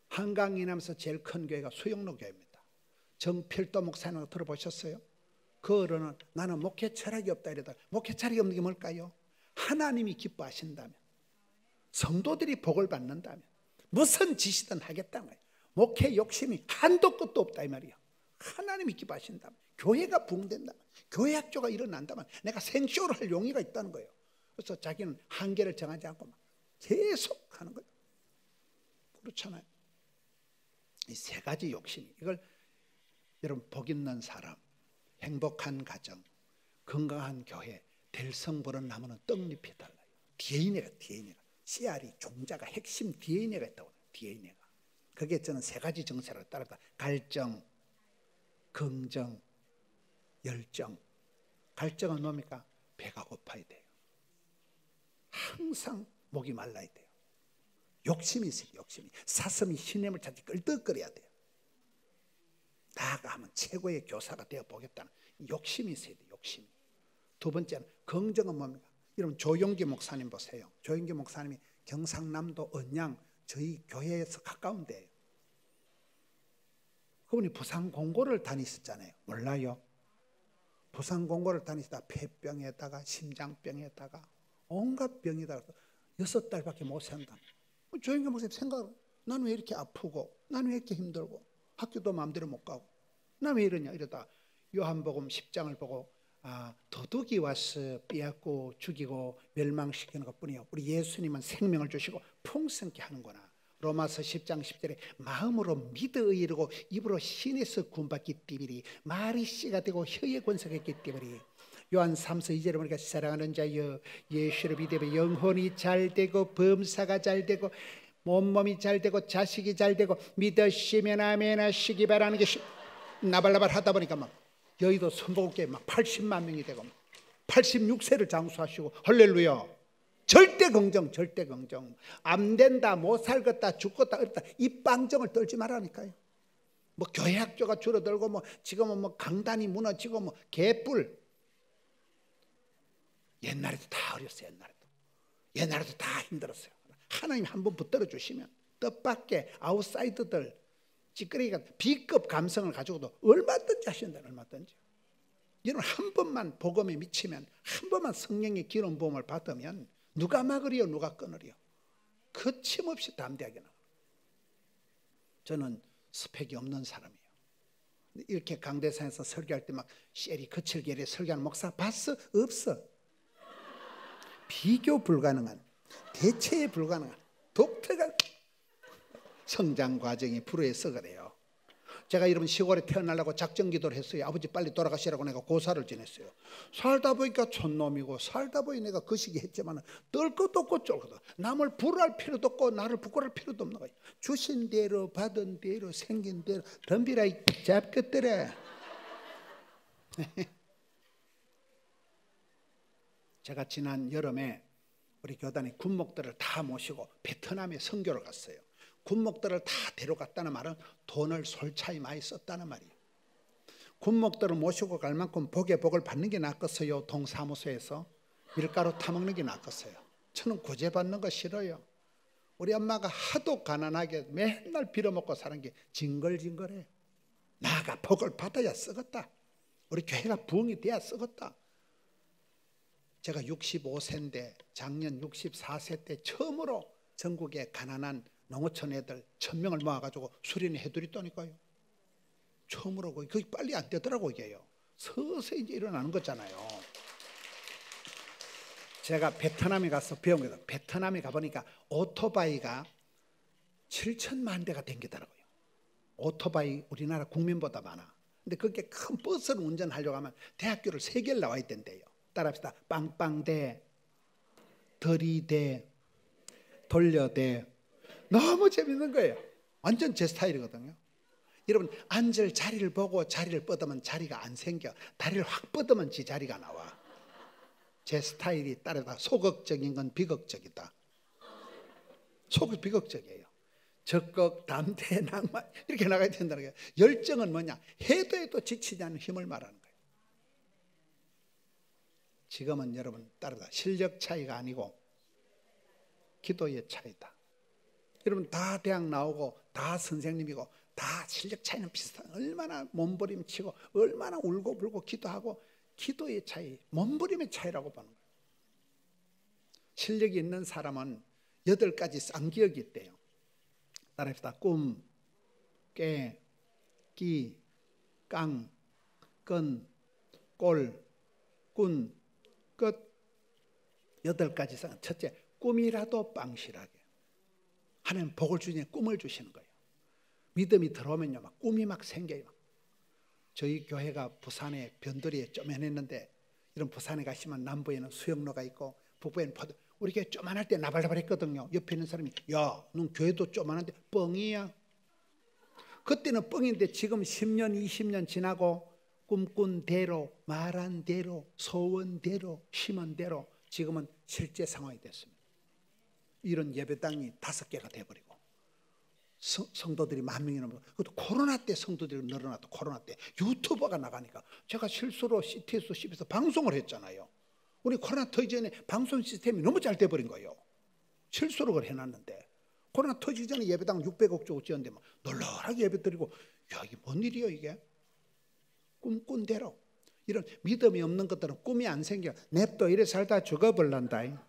한강이남에서 제일 큰 교회가 수영로 교회입니다. 정필도 목사님 들어보셨어요? 그 어른은 나는 목회 철학이 없다 이러다. 목회 철학이 없는 게 뭘까요? 하나님이 기뻐하신다면, 성도들이 복을 받는다면 무슨 짓이든 하겠다는 거예요. 목회 욕심이 한도 끝도 없다 이 말이에요. 하나님이 기뻐하신다면, 교회가 부흥된다면, 교회 학교가 일어난다면 내가 생쇼를 할 용의가 있다는 거예요. 그래서 자기는 한계를 정하지 않고 막 계속 하는 거예요. 그렇잖아요. 이 세 가지 욕심, 이걸 여러분 복 있는 사람, 행복한 가정, 건강한 교회, 될성부른 나무는 떡잎이 달라요. DNA가 씨알이 종자가 핵심 DNA가 있다고. DNA가. 그게 저는 세 가지 정세를 따르다. 갈정, 긍정, 열정. 갈정은 뭡니까? 배가 고파야 돼요. 항상 목이 말라야 돼요. 욕심이 있어요. 욕심이. 사슴이 시냇을 찾지 끌떡거려야 돼요. 나아가 하면 최고의 교사가 되어 보겠다는 욕심이 있어야 돼요. 욕심이. 두 번째는 긍정은 뭡니까? 여러분 조용기 목사님 보세요. 조용기 목사님이 경상남도 언양 저희 교회에서 가까운 데예요. 그분이 부산 공고를 다니셨잖아요. 몰라요? 부산 공고를 다니시다 폐병에다가 심장병에다가 온갖 병에다가 6달밖에 못 산다. 조용기 목사님 생각을, 나는 왜 이렇게 아프고, 나는 왜 이렇게 힘들고, 학교도 마음대로 못 가고, 난 왜 이러냐 이러다 요한복음 10장을 보고 도둑이 와서 빼앗고 죽이고 멸망시키는 것뿐이요, 우리 예수님은 생명을 주시고 풍성케 하는구나. 로마서 10장 10절에 마음으로 믿어 이르고 입으로 신에서 구원받기 때문에 말이 씨가 되고 혀의 권세가 있기 때문에 요한 3서 2절에 보니까 사랑하는 자여 예수를 믿으면 영혼이 잘 되고 범사가 잘 되고 몸이 잘 되고 자식이 잘 되고 믿으시면 아멘 하시기 바라는 것이 나발나발 하다 보니까 막 여의도 선복교회 막 80만 명이 되고 86세를 장수하시고 할렐루야. 절대 긍정, 절대 긍정. 안 된다, 못 살겠다, 죽겠다, 어렵다, 이 빵정을 떨지 말라니까요. 뭐 교회 학교가 줄어들고 뭐 지금은 뭐 강단이 무너지고 뭐 개뿔. 옛날에도 다 어렸어요. 옛날에도 다 힘들었어요. 하나님 한번 붙들어 주시면 뜻밖의 아웃사이더들 찌끄레기가 B급 감성을 가지고도 얼마든지 하신다. 얼마든지. 여러분 한 번만 복음에 미치면, 한 번만 성령의 기름 부음을 받으면 누가 막으리요 누가 끊으리요. 거침없이 담대하게 나가요. 저는 스펙이 없는 사람이에요. 이렇게 강대상에서 설교할 때 막 쉐리 거칠게 설교하는 목사 봤어? 없어. 비교 불가능한, 대체 불가능한 독특한 성장 과정이 불어에서 그래요. 제가 여러분 시골에 태어나려고 작정기도를 했어요. 아버지 빨리 돌아가시라고 내가 고사를 지냈어요. 살다 보니까 촌놈이고 살다 보니 내가 거시기 했지만 떨 것도 없고 쫄 것도 없고 남을 부러할 필요도 없고 나를 부끄러울 필요도 없는 거예요. 주신 대로 받은 대로 생긴 대로 덤비라 이 잡것들아. 제가 지난 여름에 우리 교단의 군목들을 다 모시고 베트남에 선교를 갔어요. 군목들을 다 데려갔다는 말은 돈을 솔차이 많이 썼다는 말이에요. 군목들을 모시고 갈 만큼 복의 복을 받는 게 낫겠어요? 동사무소에서 밀가루 타먹는 게 낫겠어요? 저는 구제받는 거 싫어요. 우리 엄마가 하도 가난하게 맨날 빌어먹고 사는 게 징글징글해요. 나가 복을 받아야 쓰겠다. 우리 교회가 부흥이 돼야 쓰겠다. 제가 65세인데 작년 64세 때 처음으로 전국의 가난한 농어촌 애들 1000명을 모아가지고 수련회 해드렸다니까요. 처음으로. 그게 빨리 안 되더라고요. 이게요. 서서히 이제 일어나는 거잖아요. 제가 베트남에 가서 배운 거예요. 베트남에 가보니까 오토바이가 7천만 대가 댕기더라고요. 오토바이 우리나라 국민보다 많아. 근데 그렇게 큰 버스를 운전하려고 하면 대학교를 3개를 나와야 된대요. 따라합시다. 빵빵대, 들이대, 돌려대. 너무 재밌는 거예요. 완전 제 스타일이거든요. 여러분 앉을 자리를 보고 자리를 뻗으면 자리가 안 생겨. 다리를 확 뻗으면 지 자리가 나와. 제 스타일이 따르다. 소극적인 건 비극적이다. 소극 비극적이에요. 적극, 담대, 낭만 이렇게 나가야 된다는 거예요. 열정은 뭐냐? 해도 해도 지치지 않는 힘을 말하는 거예요. 지금은 여러분 따르다. 실력 차이가 아니고 기도의 차이다. 여러분 다 대학 나오고 다 선생님이고 다 실력 차이는 비슷한, 얼마나 몸부림치고 얼마나 울고 불고 기도하고 기도의 차이, 몸부림의 차이라고 보는 거예요. 실력이 있는 사람은 8가지 쌍기역이 있대요. 따라합시다. 꿈, 깨, 기, 깡, 끈, 꼴, 꾼, 끝. 8가지 쌍. 첫째, 꿈이라도 빵실하게. 하나님 복을 주니 꿈을 주시는 거예요. 믿음이 들어오면요, 막 꿈이 막 생겨요. 저희 교회가 부산에 변두리에 쪼맨했는데, 이런 부산에 가시면 남부에는 수영로가 있고 북부에는 포도. 우리 교회 쪼만할 때 나발나발했거든요. 옆에 있는 사람이 야, 넌 교회도 쪼만한데 뻥이야. 그때는 뻥인데 지금 10년 20년 지나고 꿈꾼 대로, 말한 대로, 소원대로, 심은 대로 지금은 실제 상황이 됐습니다. 이런 예배당이 5개가 돼버리고 성도들이 10,000명이 넘고, 그것도 코로나 때 성도들이 늘어났다. 코로나 때 유튜버가 나가니까 제가 실수로 CTS 10에서 방송을 했잖아요. 우리 코로나 터지기 전에 방송 시스템이 너무 잘 돼버린 거예요. 실수로 그걸 해놨는데 코로나 터지기 전에 예배당 600억 주고 지었는데 막 널널하게 예배 드리고, 야, 이게 뭔 일이에요 이게? 꿈꾼 대로. 이런 믿음이 없는 것들은 꿈이 안 생겨. 냅둬 이래 살다 죽어버린다.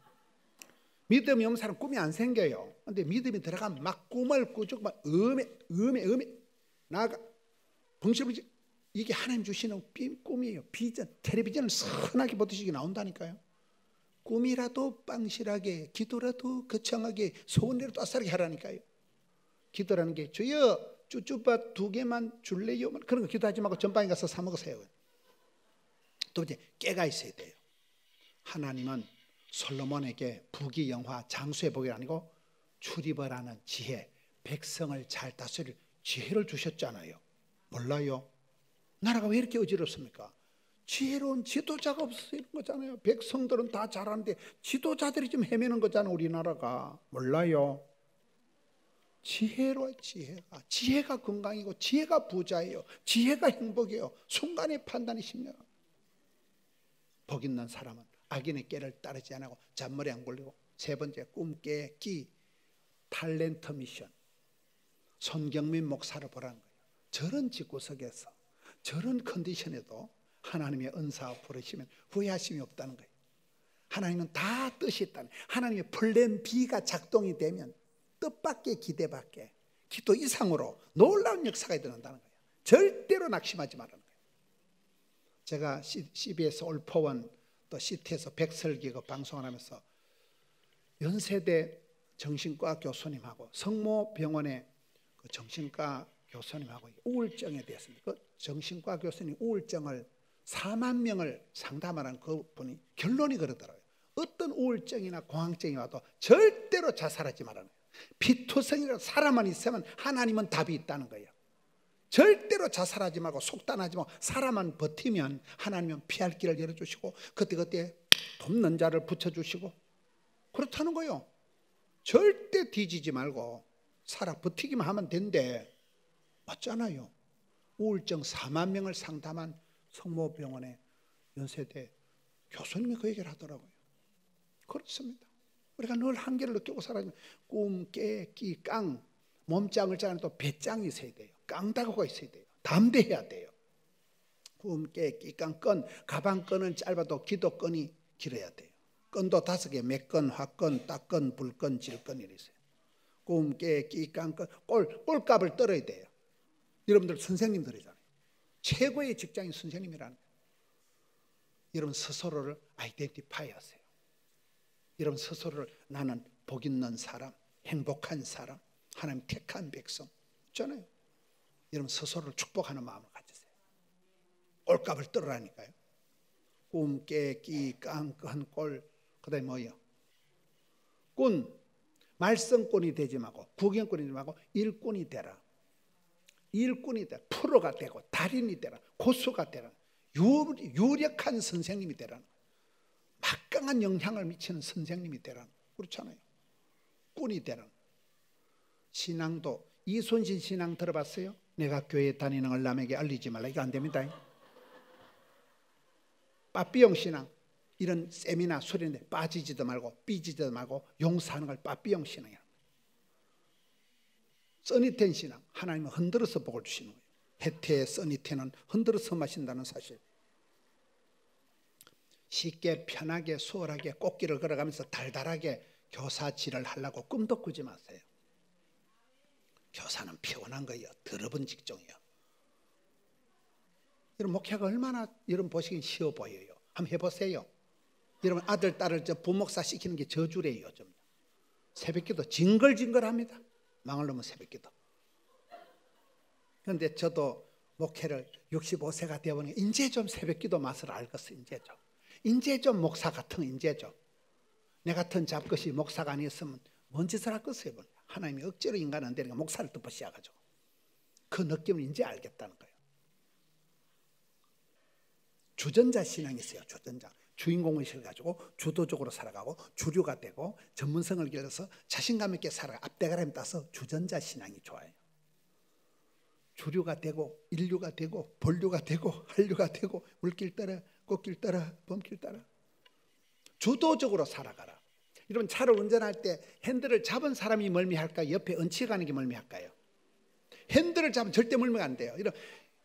믿음이 없는 사람은 꿈이 안 생겨요. 근데 믿음이 들어가면 막 꿈을 꾸쭉 막 음에 나가 벙실벙실. 이게 하나님 주시는 꿈이에요. 비전. 텔레비전을 선하게 보듯이 나온다니까요. 꿈이라도 빵실하게, 기도라도 거창하게, 소원대로 따스하게 하라니까요. 기도라는 게 주여 쭈쭈밥 2개만 줄래요? 그런 거 기도하지 말고 전방에 가서 사 먹으세요. 또 이제 깨가 있어야 돼요. 하나님은 솔로몬에게 부귀영화, 장수의 복이 아니고 출입을 하는 지혜, 백성을 잘 다스릴 지혜를 주셨잖아요. 몰라요? 나라가 왜 이렇게 어지럽습니까? 지혜로운 지도자가 없어서 이런 거잖아요. 백성들은 다 잘하는데 지도자들이 좀 헤매는 거잖아요. 우리나라가. 몰라요? 지혜로워. 지혜가 건강이고 지혜가 부자예요. 지혜가 행복이에요. 순간의 판단이 심려요. 복 있는 사람은 악인의 깨를 따르지 않고 잔머리 안 굴리고, 3번째 꿈, 깨, 끼, 탤런트 미션. 손경민 목사를 보라는 거예요. 저런 집구석에서 저런 컨디션에도 하나님의 은사와 부르시면 후회하심이 없다는 거예요. 하나님은 다 뜻이 있다는 거예요. 하나님의 플랜 B가 작동이 되면 뜻밖의 기대밖에, 기도 이상으로 놀라운 역사가 일어난다는 거예요. 절대로 낙심하지 말라는 거예요. 제가 CBS 올포원 또 CT에서 백설기가 방송을 하면서 연세대 정신과 교수님하고 성모병원의 그 정신과 교수님하고 우울증에 대해서, 그 정신과 교수님 우울증을 4만 명을 상담하는 그분이 결론이 그러더라고요. 어떤 우울증이나 공황증이 와도 절대로 자살하지 말라는 거예요. 피투성이라는 사람만 있으면 하나님은 답이 있다는 거예요. 절대로 자살하지 말고 속단하지 말고 사람만 버티면 하나님은 피할 길을 열어주시고 그때그때 돕는 자를 붙여주시고 그렇다는 거예요. 절대 뒤지지 말고 살아 버티기만 하면 된대. 맞잖아요. 우울증 4만 명을 상담한 성모병원의 연세대 교수님이 그 얘기를 하더라고요. 그렇습니다. 우리가 늘 한계를 느끼고 살아야 돼요. 꿈, 깨, 끼, 깡. 몸짱을 짜는 또 배짱이 있어야 돼요. 깡다구가 있어야 돼요. 담대해야 돼요. 꿈, 깨, 끼, 깡, 끈. 가방 끈은 짧아도 기도 끈이 길어야 돼요. 끈도 5개, 맥끈, 화끈, 딱끈, 불끈, 질끈 이래 있어요. 꿈, 깨, 끼, 깡, 끈. 꼴값을 떨어야 돼요. 여러분들 선생님들이잖아요. 최고의 직장인 선생님이라는 거예요. 여러분 스스로를 아이덴티파이 하세요. 여러분 스스로를 나는 복 있는 사람, 행복한 사람, 하나님 택한 백성 있잖아요. 여러분 스스로를 축복하는 마음을 가지세요. 꼴값을 떨으라니까요. 꿈, 깨, 끼, 깡, 끈, 꼴. 그 다음에 뭐예요? 꾼. 말썽꾼이 되지 말고 구경꾼이 되지 말고 일꾼이 되라. 일꾼이 되라. 프로가 되고 달인이 되라. 고수가 되라. 유력한 선생님이 되라. 막강한 영향을 미치는 선생님이 되라. 그렇잖아요. 꾼이 되라. 신앙도 이순신 신앙 들어봤어요? 내가 교회 다니는 걸 남에게 알리지 말라. 이거 안 됩니다. 빠삐용 신앙. 이런 세미나 수련회 빠지지도 말고 삐지지도 말고 용서하는 걸 빠삐용 신앙이야. 써니텐 신앙. 하나님은 흔들어서 복을 주시는 거예요. 해태의 써니텐은 흔들어서 마신다는 사실. 쉽게 편하게 수월하게 꽃길을 걸어가면서 달달하게 교사질을 하려고 꿈도 꾸지 마세요. 교사는 피곤한 거예요. 더러운 직종이요. 여러분 목회가 얼마나 여러분 보시기엔 쉬워 보여요. 한번 해보세요. 여러분 아들 딸을 부목사 시키는 게 저주래요. 좀 새벽기도 징글징글합니다. 망할 놈은 새벽기도. 그런데 저도 목회를 65세가 되어보니 이제 좀 새벽기도 맛을 알겠어. 이제 좀 목사 같은 이제죠. 내 같은 잡것이 목사가 아니었으면 뭔 짓을 할 것이에요. 하나님이 억지로 인간 안 되니까 목사를 덮으셔가지고 그 느낌을 이제 알겠다는 거예요. 주전자 신앙이 있어요. 주전자. 주인공의식을 가지고 주도적으로 살아가고 주류가 되고 전문성을 길러서 자신감 있게 살아가 앞대가리를 따서 주전자 신앙이 좋아요. 주류가 되고 인류가 되고 본류가 되고 한류가 되고 물길 따라 꽃길 따라 범길 따라 주도적으로 살아가라. 여러분 차를 운전할 때 핸들을 잡은 사람이 멀미할까요? 옆에 얹혀가는 게 멀미할까요? 핸들을 잡으면 절대 멀미가 안 돼요.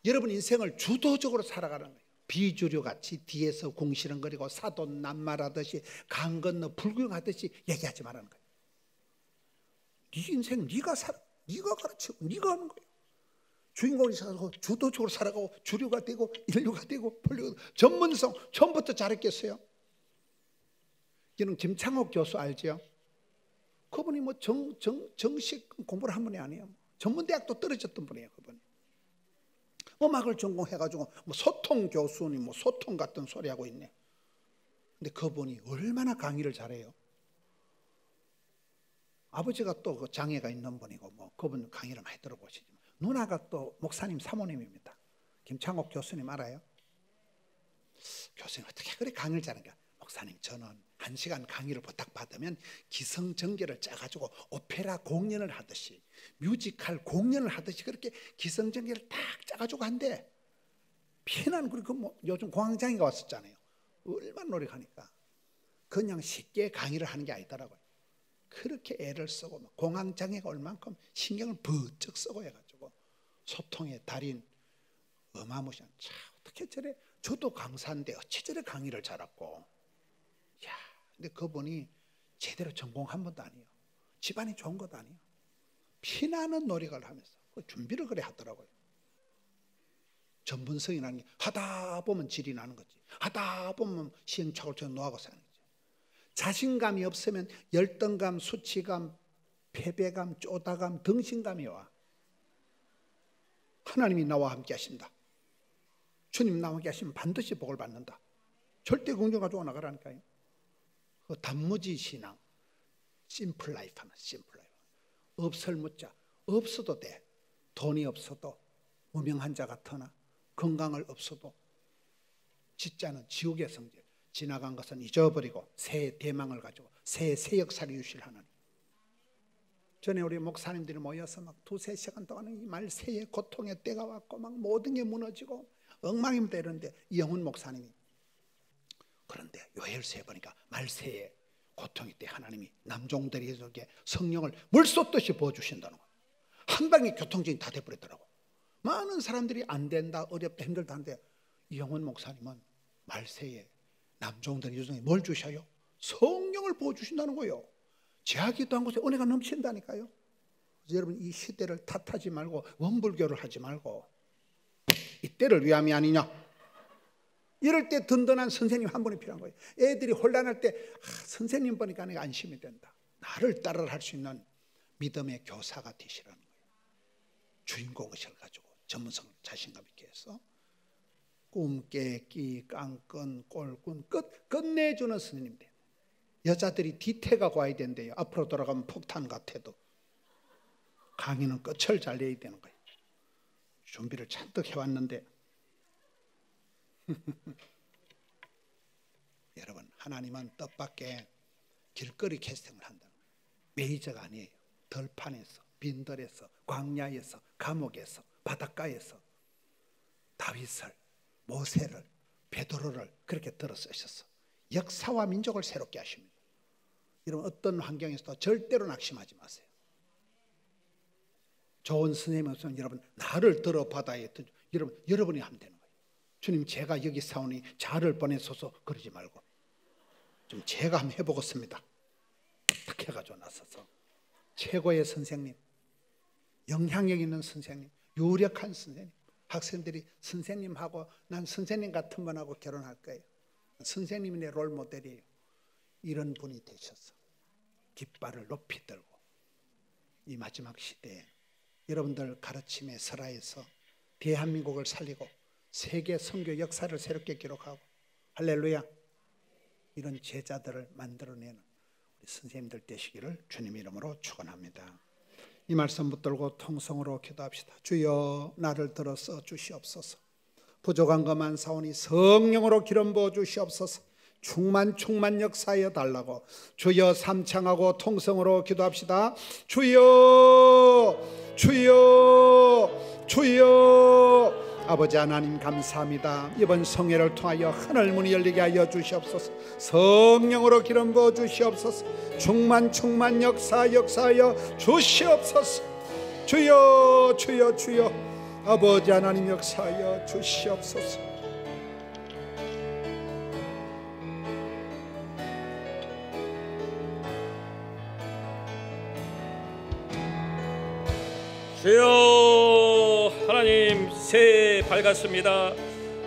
여러분 인생을 주도적으로 살아가는 거예요. 비주류같이 뒤에서 궁시렁거리고 사돈 낱말하듯이 강 건너 불구경하듯이 얘기하지 말라는 거예요. 네 인생 네가 살아, 네가 가르치고 네가 하는 거예요. 주인공이 살아가고 주도적으로 살아가고 주류가 되고 인류가 되고 본류가 되고 전문성 처음부터 잘했겠어요? 여러분 김창옥 교수 알죠? 그분이 뭐 정식 공부를 한 분이 아니에요. 전문대학도 떨어졌던 분이에요. 그분이 음악을 전공해가지고 뭐 소통 교수니 뭐 소통 같은 소리 하고 있네. 근데 그분이 얼마나 강의를 잘해요. 아버지가 또 그 장애가 있는 분이고 뭐 그분 강의를 많이 들어보시죠. 누나가 또 목사님 사모님입니다. 김창옥 교수님 알아요? 교수님 어떻게 그렇게 강의를 잘하는가? 목사님 저는 1시간 강의를 부탁받으면 기성전결을 짜가지고 오페라 공연을 하듯이 뮤지컬 공연을 하듯이 그렇게 기성전결을 딱 짜가지고 한대. 피난 그리고 뭐 요즘 공황장애가 왔었잖아요. 얼마나 노력하니까 그냥 쉽게 강의를 하는 게 아니더라고요. 그렇게 애를 쓰고 공황장애가 올 만큼 신경을 번쩍 쓰고 해가지고 소통의 달인 어마무시한 참 어떻게 저래 저도 강사인데 어찌 저래 강의를 잘하고 야 근데 그분이 제대로 전공한 것도 아니에요. 집안이 좋은 것도 아니에요. 피나는 노력을 하면서 그 준비를 그래 하더라고요. 전문성이라는 게 하다 보면 질이 나는 거지. 하다 보면 시행착오처럼 노하고 사는 거지. 자신감이 없으면 열등감, 수치감, 패배감, 쪼다감, 등신감이 와. 하나님이 나와 함께 하신다. 주님 나와 함께 하시면 반드시 복을 받는다. 절대 긍정 가지고 나가라니까요. 그 단무지 신앙, 심플 라이프 하나, 심플 라이프. 없을 묻자, 없어도 돼. 돈이 없어도 무명한 자 같으나 건강을 없어도 진짜는 지옥의 성질. 지나간 것은 잊어버리고 새 대망을 가지고 새 역사를 유실 하나님. 전에 우리 목사님들이 모여서 막 2-3시간 동안 이 말세의 고통의 때가 왔고 막 모든 게 무너지고 엉망입니다 이러는데 이영훈 목사님이 그런데 요엘서에 보니까 말세의 고통의 때 하나님이 남종들에게 성령을 물 쏟듯이 부어주신다는 거예요. 한 방에 교통정이 다 돼버리더라고. 많은 사람들이 안 된다 어렵다 힘들다 하는데 이영훈 목사님은 말세에 남종들 유정에 뭘 주셔요? 성령을 부어주신다는 거예요. 제하기도 한 곳에 은혜가 넘친다니까요. 여러분 이 시대를 탓하지 말고 원불교를 하지 말고 이때를 위함이 아니냐. 이럴 때 든든한 선생님 한 분이 필요한 거예요. 애들이 혼란할 때 선생님 보니까 내가 안심이 된다. 나를 따라 할 수 있는 믿음의 교사가 되시라는 거예요. 주인공의식을 가지고 전문성을 자신감 있게 해서 꿈 깨기, 깡끈, 꼴꾼 끝내주는 스님이 돼요. 여자들이 뒤태가 와야 된대요. 앞으로 돌아가면 폭탄 같아도 강의는 끝을 잘 내야 되는 거예요. 준비를 잔뜩 해왔는데 여러분 하나님은 뜻밖의 길거리 캐스팅을 한다는 거예요. 메이저가 아니에요. 들판에서, 빈들에서, 광야에서, 감옥에서, 바닷가에서 다윗을, 모세를, 베드로를 그렇게 들어 쓰셨어. 역사와 민족을 새롭게 하십니다. 여러분 어떤 환경에서도 절대로 낙심하지 마세요. 좋은 선생님이 없으면 여러분 나를 들어 바다에 여러분이 하면 되는 거예요. 주님 제가 여기 사오니 자를 보내소서 그러지 말고 좀 제가 한번 해보겠습니다. 딱 해가지고 나서서 최고의 선생님, 영향력 있는 선생님, 유력한 선생님, 학생들이 선생님하고 난 선생님 같은 분하고 결혼할 거예요. 선생님이 내 롤 모델이에요. 이런 분이 되셔서 깃발을 높이 들고 이 마지막 시대에 여러분들 가르침에 설화해서 대한민국을 살리고 세계 선교 역사를 새롭게 기록하고, 할렐루야, 이런 제자들을 만들어내는 우리 선생님들 되시기를 주님 이름으로 축원합니다. 이 말씀 붙들고 통성으로 기도합시다. 주여, 나를 들어서 주시옵소서. 부족한 것만 사오니 성령으로 기름 부어 주시옵소서. 충만 역사하여 달라고 주여 삼창하고 통성으로 기도합시다. 주여, 주여, 주여. 아버지 하나님 감사합니다. 이번 성회를 통하여 하늘문이 열리게 하여 주시옵소서. 성령으로 기름 부어 주시옵소서. 충만 역사하여 주시옵소서. 주여, 주여, 주여. 아버지 하나님 역사하여 주시옵소서. 주여, 하나님 새해 밝았습니다.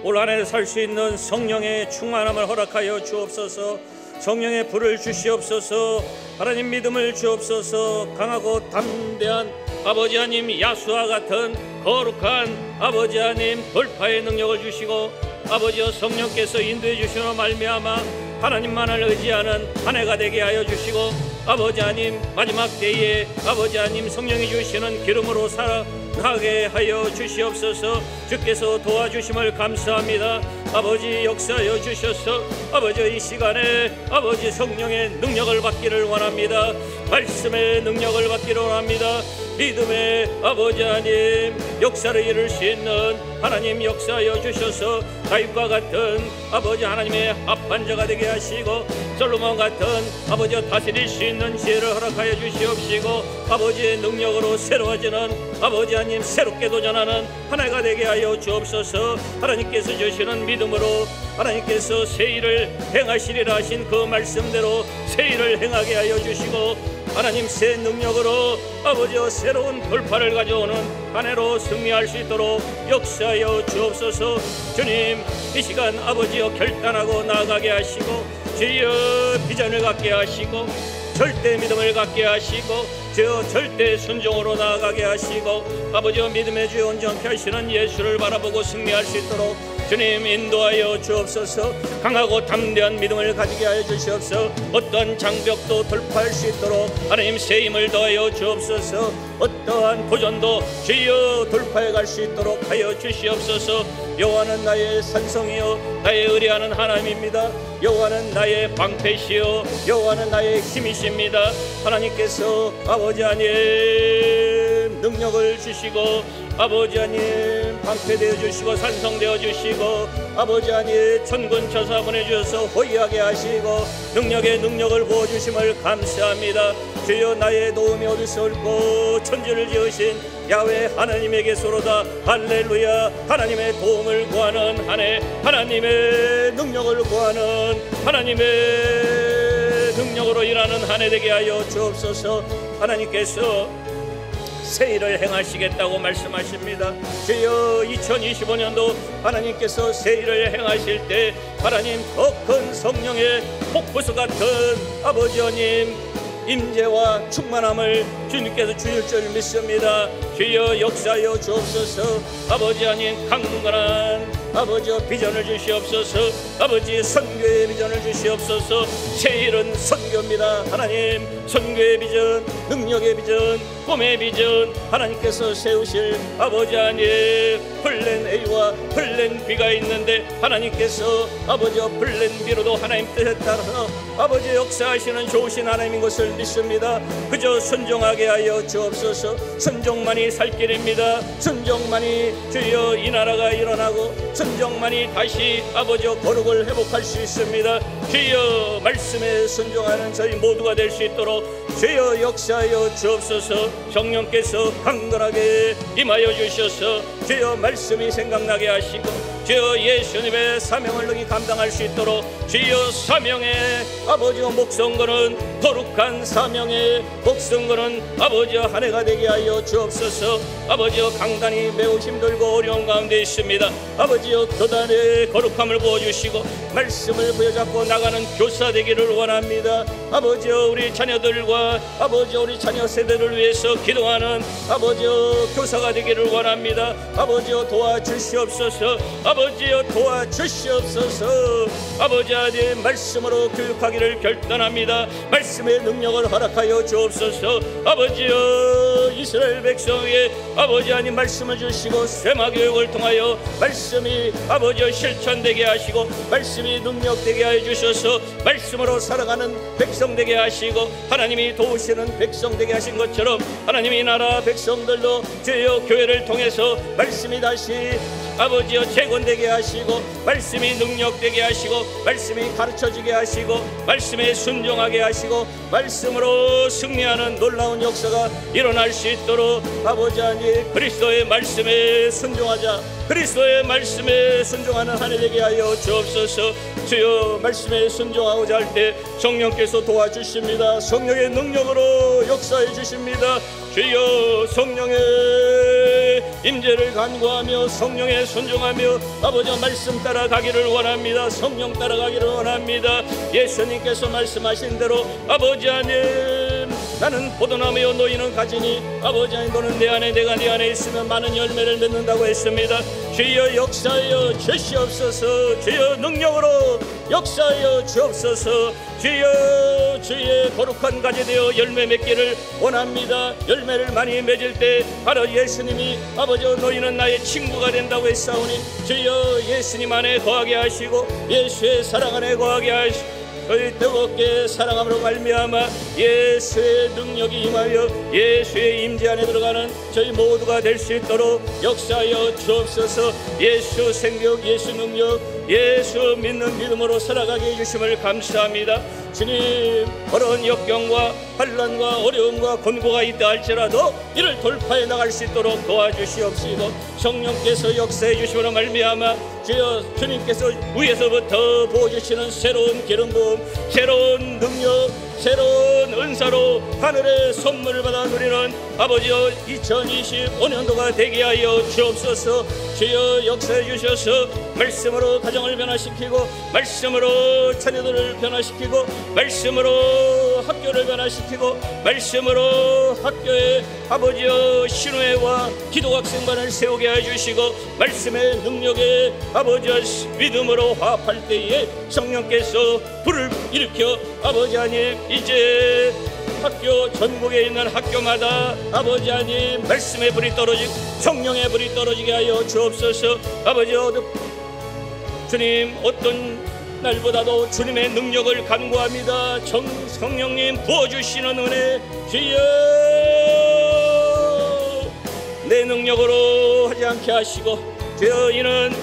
올 한 해 살 수 있는 성령의 충만함을 허락하여 주옵소서. 성령의 불을 주시옵소서. 하나님 믿음을 주옵소서. 강하고 담대한 아버지 하나님 야수와 같은 거룩한 아버지 하나님 돌파의 능력을 주시고, 아버지여 성령께서 인도해 주시는 말미암아 하나님만을 의지하는 한 해가 되게 하여 주시고, 아버지 하나님 마지막 때에 아버지 하나님 성령이 주시는 기름으로 살아가게 하여 주시옵소서. 주께서 도와주심을 감사합니다. 아버지 역사하여 주셔서 아버지 이 시간에 아버지 성령의 능력을 받기를 원합니다. 말씀의 능력을 받기를 원합니다. 믿음의 아버지 하나님 역사를 이룰 수 있는 하나님 역사하여 주셔서 다윗과 같은 아버지 하나님의 합한 자가 되게 하시고, 솔로몬 같은 아버지 다스릴 수 있는 지혜를 허락하여 주시옵시고, 아버지의 능력으로 새로워지는 아버지 하나님 새롭게 도전하는 하나가 되게 하여 주옵소서. 하나님께서 주시는 믿음으로 하나님께서 새 일을 행하시리라 하신 그 말씀대로 새 일을 행하게 하여 주시고, 하나님 새 능력으로 아버지여 새로운 돌파를 가져오는 한 해로 승리할 수 있도록 역사하여 주옵소서. 주님 이 시간 아버지여 결단하고 나아가게 하시고, 주여 비전을 갖게 하시고, 절대 믿음을 갖게 하시고, 주여 절대 순종으로 나아가게 하시고, 아버지여 믿음의 주여 온전케 하시는 예수를 바라보고 승리할 수 있도록 주님 인도하여 주옵소서. 강하고 담대한 믿음을 가지게 하여 주시옵소서. 어떠한 장벽도 돌파할 수 있도록 하나님 새 힘을 더하여 주옵소서. 어떠한 도전도 주여 돌파해 갈 수 있도록 하여 주시옵소서. 여호와는 나의 산성이요 나의 의뢰하는 하나님입니다. 여호와는 나의 방패시요 여호와는 나의 힘이십니다. 하나님께서 아버지 하나님 능력을 주시고, 아버지 하나님 방패되어 주시고 산성되어 주시고, 아버지 하나님 천군 천사 보내주셔서 호위하게 하시고 능력의 능력을 부어주심을 감사합니다. 주여 나의 도움이 어디서 올고 천지를 지으신 야훼 하나님에게서로다. 할렐루야. 하나님의 도움을 구하는 한 해, 하나님의 능력을 구하는 하나님의 능력으로 일하는 한 해 되게 하여 주옵소서. 하나님께서 새 일을 행하시겠다고 말씀하십니다. 주여 2025년도 하나님께서 새 일을 행하실 때 하나님 더 큰 성령의 폭포수 같은 아버지 하나님 임재와 충만함을 주님께서 주실 줄 믿습니다. 주여 역사하여 주옵소서. 아버지 하나님 강건한 아버지 비전을 주시옵소서. 아버지 선교의 비전을 주시옵소서. 새 일은 선교입니다. 하나님 선교의 비전, 능력의 비전, 꿈의 비전 하나님께서 세우실 아버지 하나님 플랜 A와 플랜 B가 있는데, 하나님께서 아버지 플랜 B로도 하나님 뜻에 따라서 아버지 역사하시는 좋으신 하나님인 것을 믿습니다. 그저 순종하게 하여 주옵소서. 순종만이 살 길입니다. 순종만이 주여 이 나라가 일어나고, 순종만이 다시 아버지 거룩을 회복할 수 있습니다. 주여 말씀에 순종하는 저희 모두가 될 수 있도록 주여 역사하여 주옵소서. 성령께서 강건하게 임하여 주셔서 주여 말씀이 생각나게 하시고, 주여 예수님의 사명을 능히 감당할 수 있도록 주여 사명의 아버지와 목성거는 거룩한 사명의 복성거는 아버지여 한 해가 되게 하여 주옵소서. 아버지여 강단이 매우 힘들고 어려운 가운데 있습니다. 아버지여 교단의 거룩함을 부어주시고 말씀을 부여잡고 나가는 교사 되기를 원합니다. 아버지여 우리 자녀들과 아버지여 우리 자녀 세대를 위해서 기도하는 아버지여 교사가 되기를 원합니다. 아버지여 도와주시옵소서. 아버지여 도와주시옵소서. 아버지 하나님 말씀으로 교육하기를 결단합니다. 말씀의 능력을 허락하여 주옵소서. 아버지여 이스라엘 백성에게 아버지 하나님 말씀을 주시고 쇠마 교육을 통하여 말씀이 아버지여 실천되게 하시고 말씀이 능력되게 하여 주셔서 말씀으로 살아가는 백성 되게 하시고 하나님이 도우시는 백성 되게 하신 것처럼 하나님이 나라 백성들도 주여 교회를 통해서 말씀이 다시 아버지여 재건되게 하시고 말씀이 능력되게 하시고 말씀이 가르쳐지게 하시고 말씀에 순종하게 하시고 말씀으로 승리하는 놀라운 역사가 일어날 수 있도록 아버지 하나님 그리스도의 말씀에 순종하자. 그리스도의 말씀에 순종하는 한 해 되게 하여 주옵소서. 주여 말씀에 순종하고자 할 때 성령께서 도와주십니다. 성령의 능력으로 역사해 주십니다. 주여 성령의 임재를 간구하며 성령에 순종하며 아버지 말씀 따라가기를 원합니다. 성령 따라가기를 원합니다. 예수님께서 말씀하신 대로 아버지 하나님 나는 포도나무요 너희는 가지니 아버지 하나님 너는 내 안에 내가 네 안에 있으면 많은 열매를 맺는다고 했습니다. 주여 역사하여 주시옵소서. 주여 능력으로 역사하여 주옵소서. 주여 주의 거룩한 가지 되어 열매 맺기를 원합니다. 열매를 많이 맺을 때 바로 예수님이 아버지 너희는 나의 친구가 된다고 했사오니 주여 예수님 안에 거하게 하시고 예수의 사랑 안에 거하게 하시고 저희 뜨겁게 사랑함으로 말미암아 예수의 능력이 임하여 예수의 임재 안에 들어가는 저희 모두가 될 수 있도록 역사하여 주옵소서. 예수 생명 예수 능력 예수 믿는 믿음으로 살아가게 해주심을 감사합니다. 주님 어려운 역경과 환난과 어려움과 곤고가 있다 할지라도 이를 돌파해 나갈 수 있도록 도와주시옵시고 성령께서 역사해 주시므로 말미암아 주여 주님께서 위에서부터 부어주시는 새로운 기름 부음 새로운 능력 새로운 은사로 하늘의 선물을 받아 누리는 아버지여 2025년도가 되게 하여 주옵소서. 주여 역사해 주셔서 말씀으로 가정을 변화시키고 말씀으로 자녀들을 변화시키고 말씀으로 학교를 변화시키고 말씀으로 학교에 아버지여 신우회와 기도학생반을 세우게 해주시고 말씀의 능력에 아버지여 믿음으로 화합할 때에 성령께서 불을 일으켜 아버지 하나님 이제 학교 전국에 있는 학교마다 아버지 하나님 말씀의 불이 떨어지고 성령의 불이 떨어지게 하여 주옵소서. 아버지 주님 어떤 날보다도 주님의 능력을 간구합니다. 성령님 부어주시는 은혜 주여 내 능력으로 하지 않게 하시고 주여 이는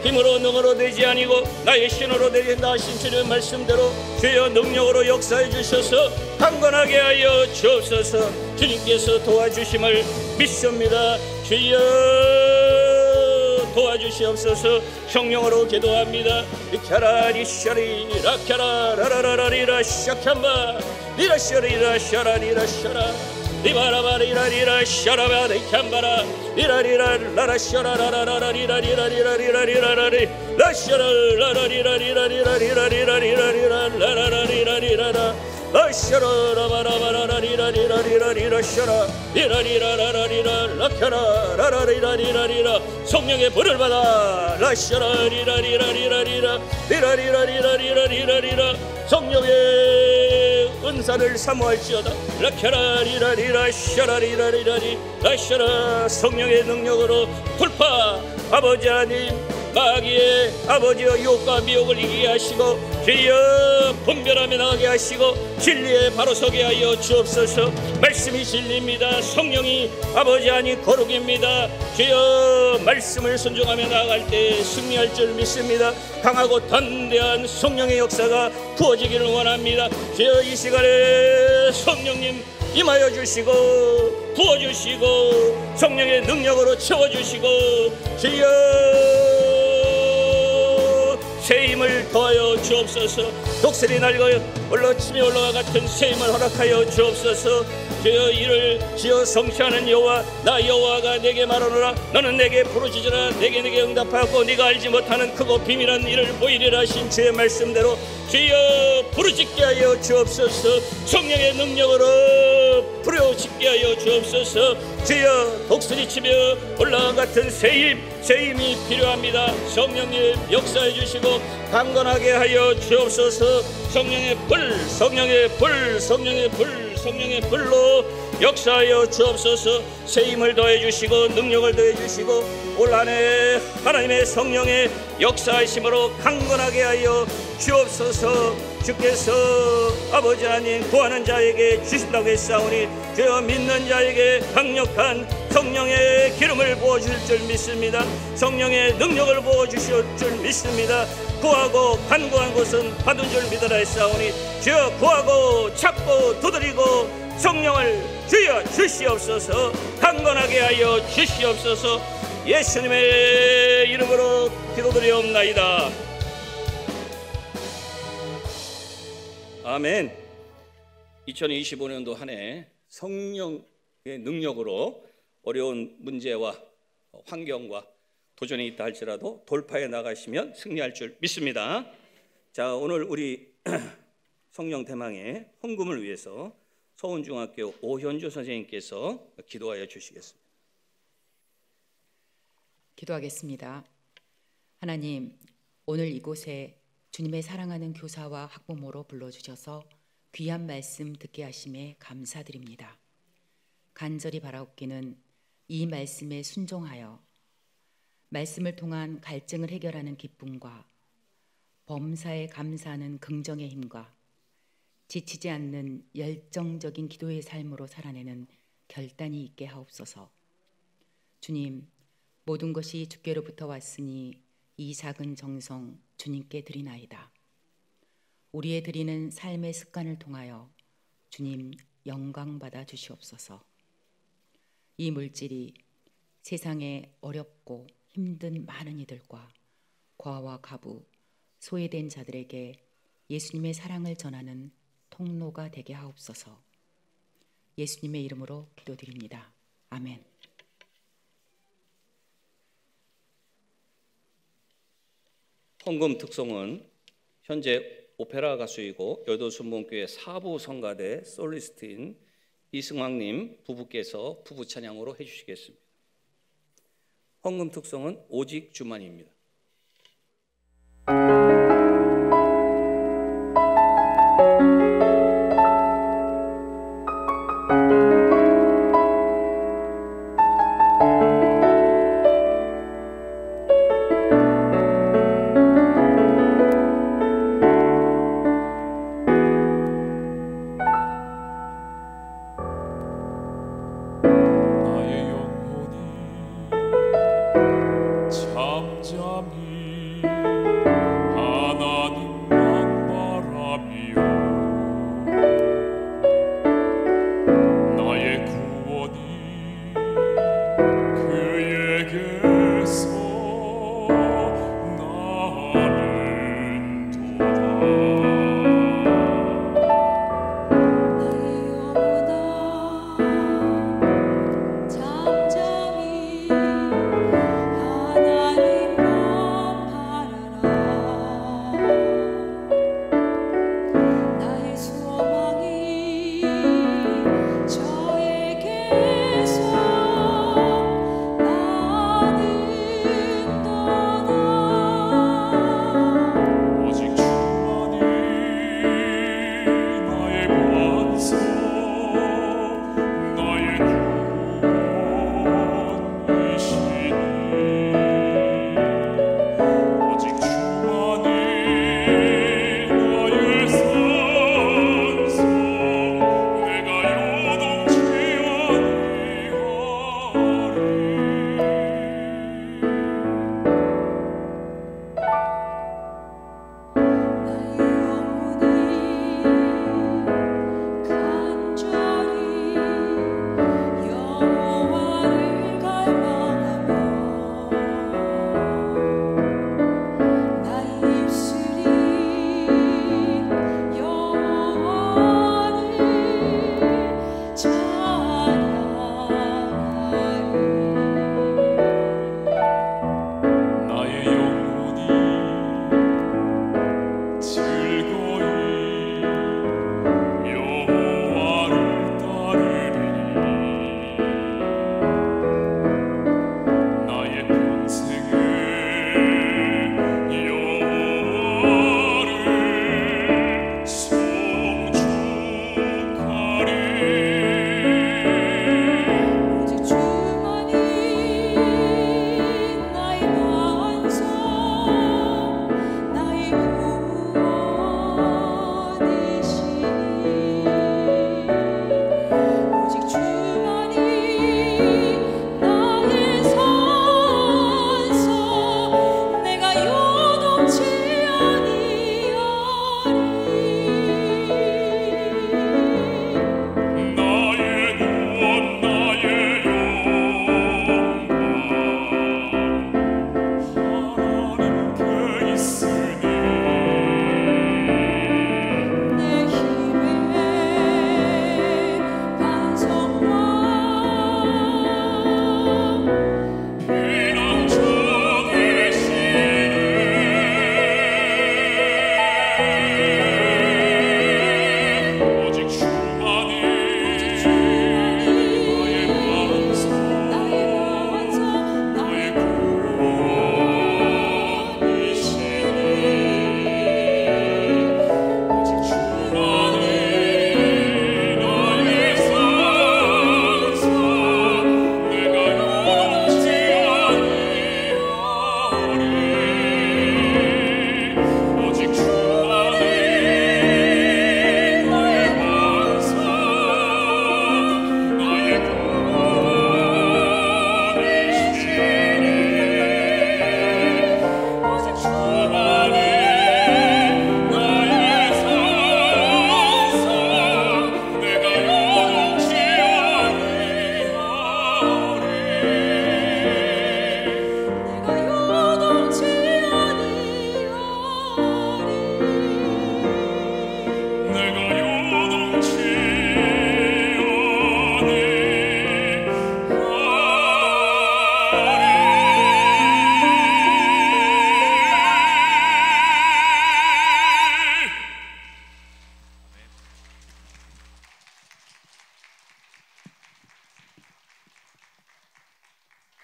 힘으로 능으로 되지 아니고 나의 신으로 되린다 하신 주님의 말씀대로 주여 능력으로 역사해 주셔서 강건하게 하여 주옵소서. 주님께서 도와주심을 믿습니다. 주여 도와주시옵소서. 성령으로 기도합니다. 리카라리샤리 라카라라라라리라 샤캄바 리라샤리라 샤라리라 샤라 리바라바리라리라 샤라바리 캄바라 리라리라 라라샤라라라라리라리라리라리라리라리 라샤라라리라리라리라리라리라리라리라리라리라리라라 라샤라라바라바라리라리라리라리라샤라 리라리라라리라 라카라라리라리라리라 성령의 불을 받아 라샤라리라리라리라리라 리라리라리라리라리라리라 성령의 은사를 사모할지어다 라카라리라리라 샤라리라리라리 라샤라 성령의 능력으로 돌파 아버지 하나님 마귀의 아버지여 유혹과 미혹을 이기게 하시고 주여 분별하며 나가게 하시고 진리에 바로 서게 하여 주옵소서. 말씀이 진리입니다. 성령이 아버지 하나님 거룩입니다. 주여 말씀을 순종하며 나아갈 때 승리할 줄 믿습니다. 강하고 단대한 성령의 역사가 부어지기를 원합니다. 주여 이 시간에 성령님 임하여 주시고 부어주시고 성령의 능력으로 채워주시고 주여 새 힘을 더하여 주옵소서. 독수리 날고 올라침이 올라와 같은 새 힘을 허락하여 주옵소서. 주여 이를 지어 성취하는 여호와, 나 여호와가 내게 말하노라. 너는 내게 부르짖으라. 내게 응답하고 네가 알지 못하는 크고 비밀한 일을 보이리라 하신 주의 말씀대로 주여 부르짖게 하여 주옵소서. 성령의 능력으로 부르짖게 하여 주옵소서. 주여 독수리치며 올라와 같은 새 힘이 필요합니다. 성령님 역사해 주시고 강건하게 하여 주옵소서. 성령의 불, 성령의 불, 성령의 불, 성령의 불로 역사하여 주옵소서. 새 힘을 더해 주시고 능력을 더해 주시고 올 한 해 하나님의 성령의 역사하심으로 강건하게 하여 주옵소서. 주께서 아버지 하나님 구하는 자에게 주신다고 했사오니 주여 믿는 자에게 강력한 성령의 기름을 부어주실 줄 믿습니다. 성령의 능력을 부어주실 줄 믿습니다. 구하고 간구한 곳은 받은 줄 믿으라 했사오니 주여 구하고 찾고 두드리고 성령을 주여 주시옵소서. 강건하게 하여 주시옵소서. 예수님의 이름으로 기도드리옵나이다. 아멘. 2025년도 한 해 성령의 능력으로 어려운 문제와 환경과 도전이 있다 할지라도 돌파해 나가시면 승리할 줄 믿습니다. 자, 오늘 우리 성령 대망의 헌금을 위해서 서운중학교 오현주 선생님께서 기도하여 주시겠습니다. 기도하겠습니다. 하나님, 오늘 이곳에 주님의 사랑하는 교사와 학부모로 불러주셔서 귀한 말씀 듣게 하심에 감사드립니다. 간절히 바라옵기는 이 말씀에 순종하여 말씀을 통한 갈증을 해결하는 기쁨과 범사에 감사하는 긍정의 힘과 지치지 않는 열정적인 기도의 삶으로 살아내는 결단이 있게 하옵소서. 주님, 모든 것이 주께로부터 왔으니 이 작은 정성 주님께 드리나이다. 우리의 드리는 삶의 습관을 통하여 주님 영광 받아 주시옵소서. 이 물질이 세상에 어렵고 힘든 많은 이들과 과와 가부, 소외된 자들에게 예수님의 사랑을 전하는 통로가 되게 하옵소서. 예수님의 이름으로 기도드립니다. 아멘. 헌금 특송은 현재 오페라 가수이고 여도순복음교회 사부 성가대 솔리스트인 이승황님 부부께서 부부 찬양으로 해주시겠습니다. 헌금 특송은 오직 주만입니다. 잠잠히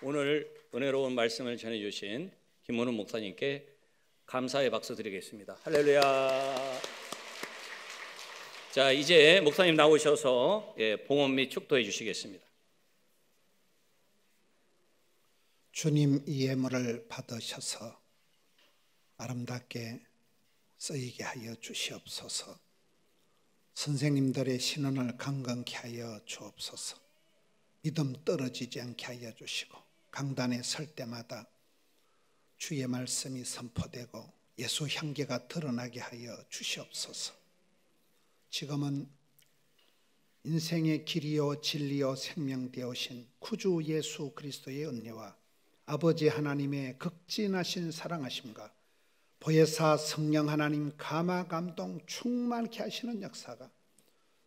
오늘 은혜로운 말씀을 전해주신 김원훈 목사님께 감사의 박수 드리겠습니다. 할렐루야. 자, 이제 목사님 나오셔서 봉헌 및 축도해 주시겠습니다. 주님 이 예물을 받으셔서 아름답게 쓰이게 하여 주시옵소서. 선생님들의 신원을 강건케 하여 주옵소서. 믿음 떨어지지 않게 하여 주시고 강단에 설 때마다 주의 말씀이 선포되고 예수 향기가 드러나게 하여 주시옵소서. 지금은 인생의 길이요 진리요 생명 되오신 구주 예수 그리스도의 은혜와 아버지 하나님의 극진하신 사랑하심과 보혜사 성령 하나님 감화 감동 충만케 하시는 역사가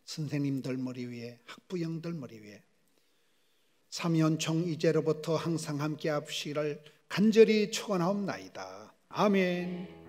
선생님들 머리 위에 학부형들 머리 위에 삼위원총 이제로부터 항상 함께 하시기를 간절히 축원하옵나이다. 아멘.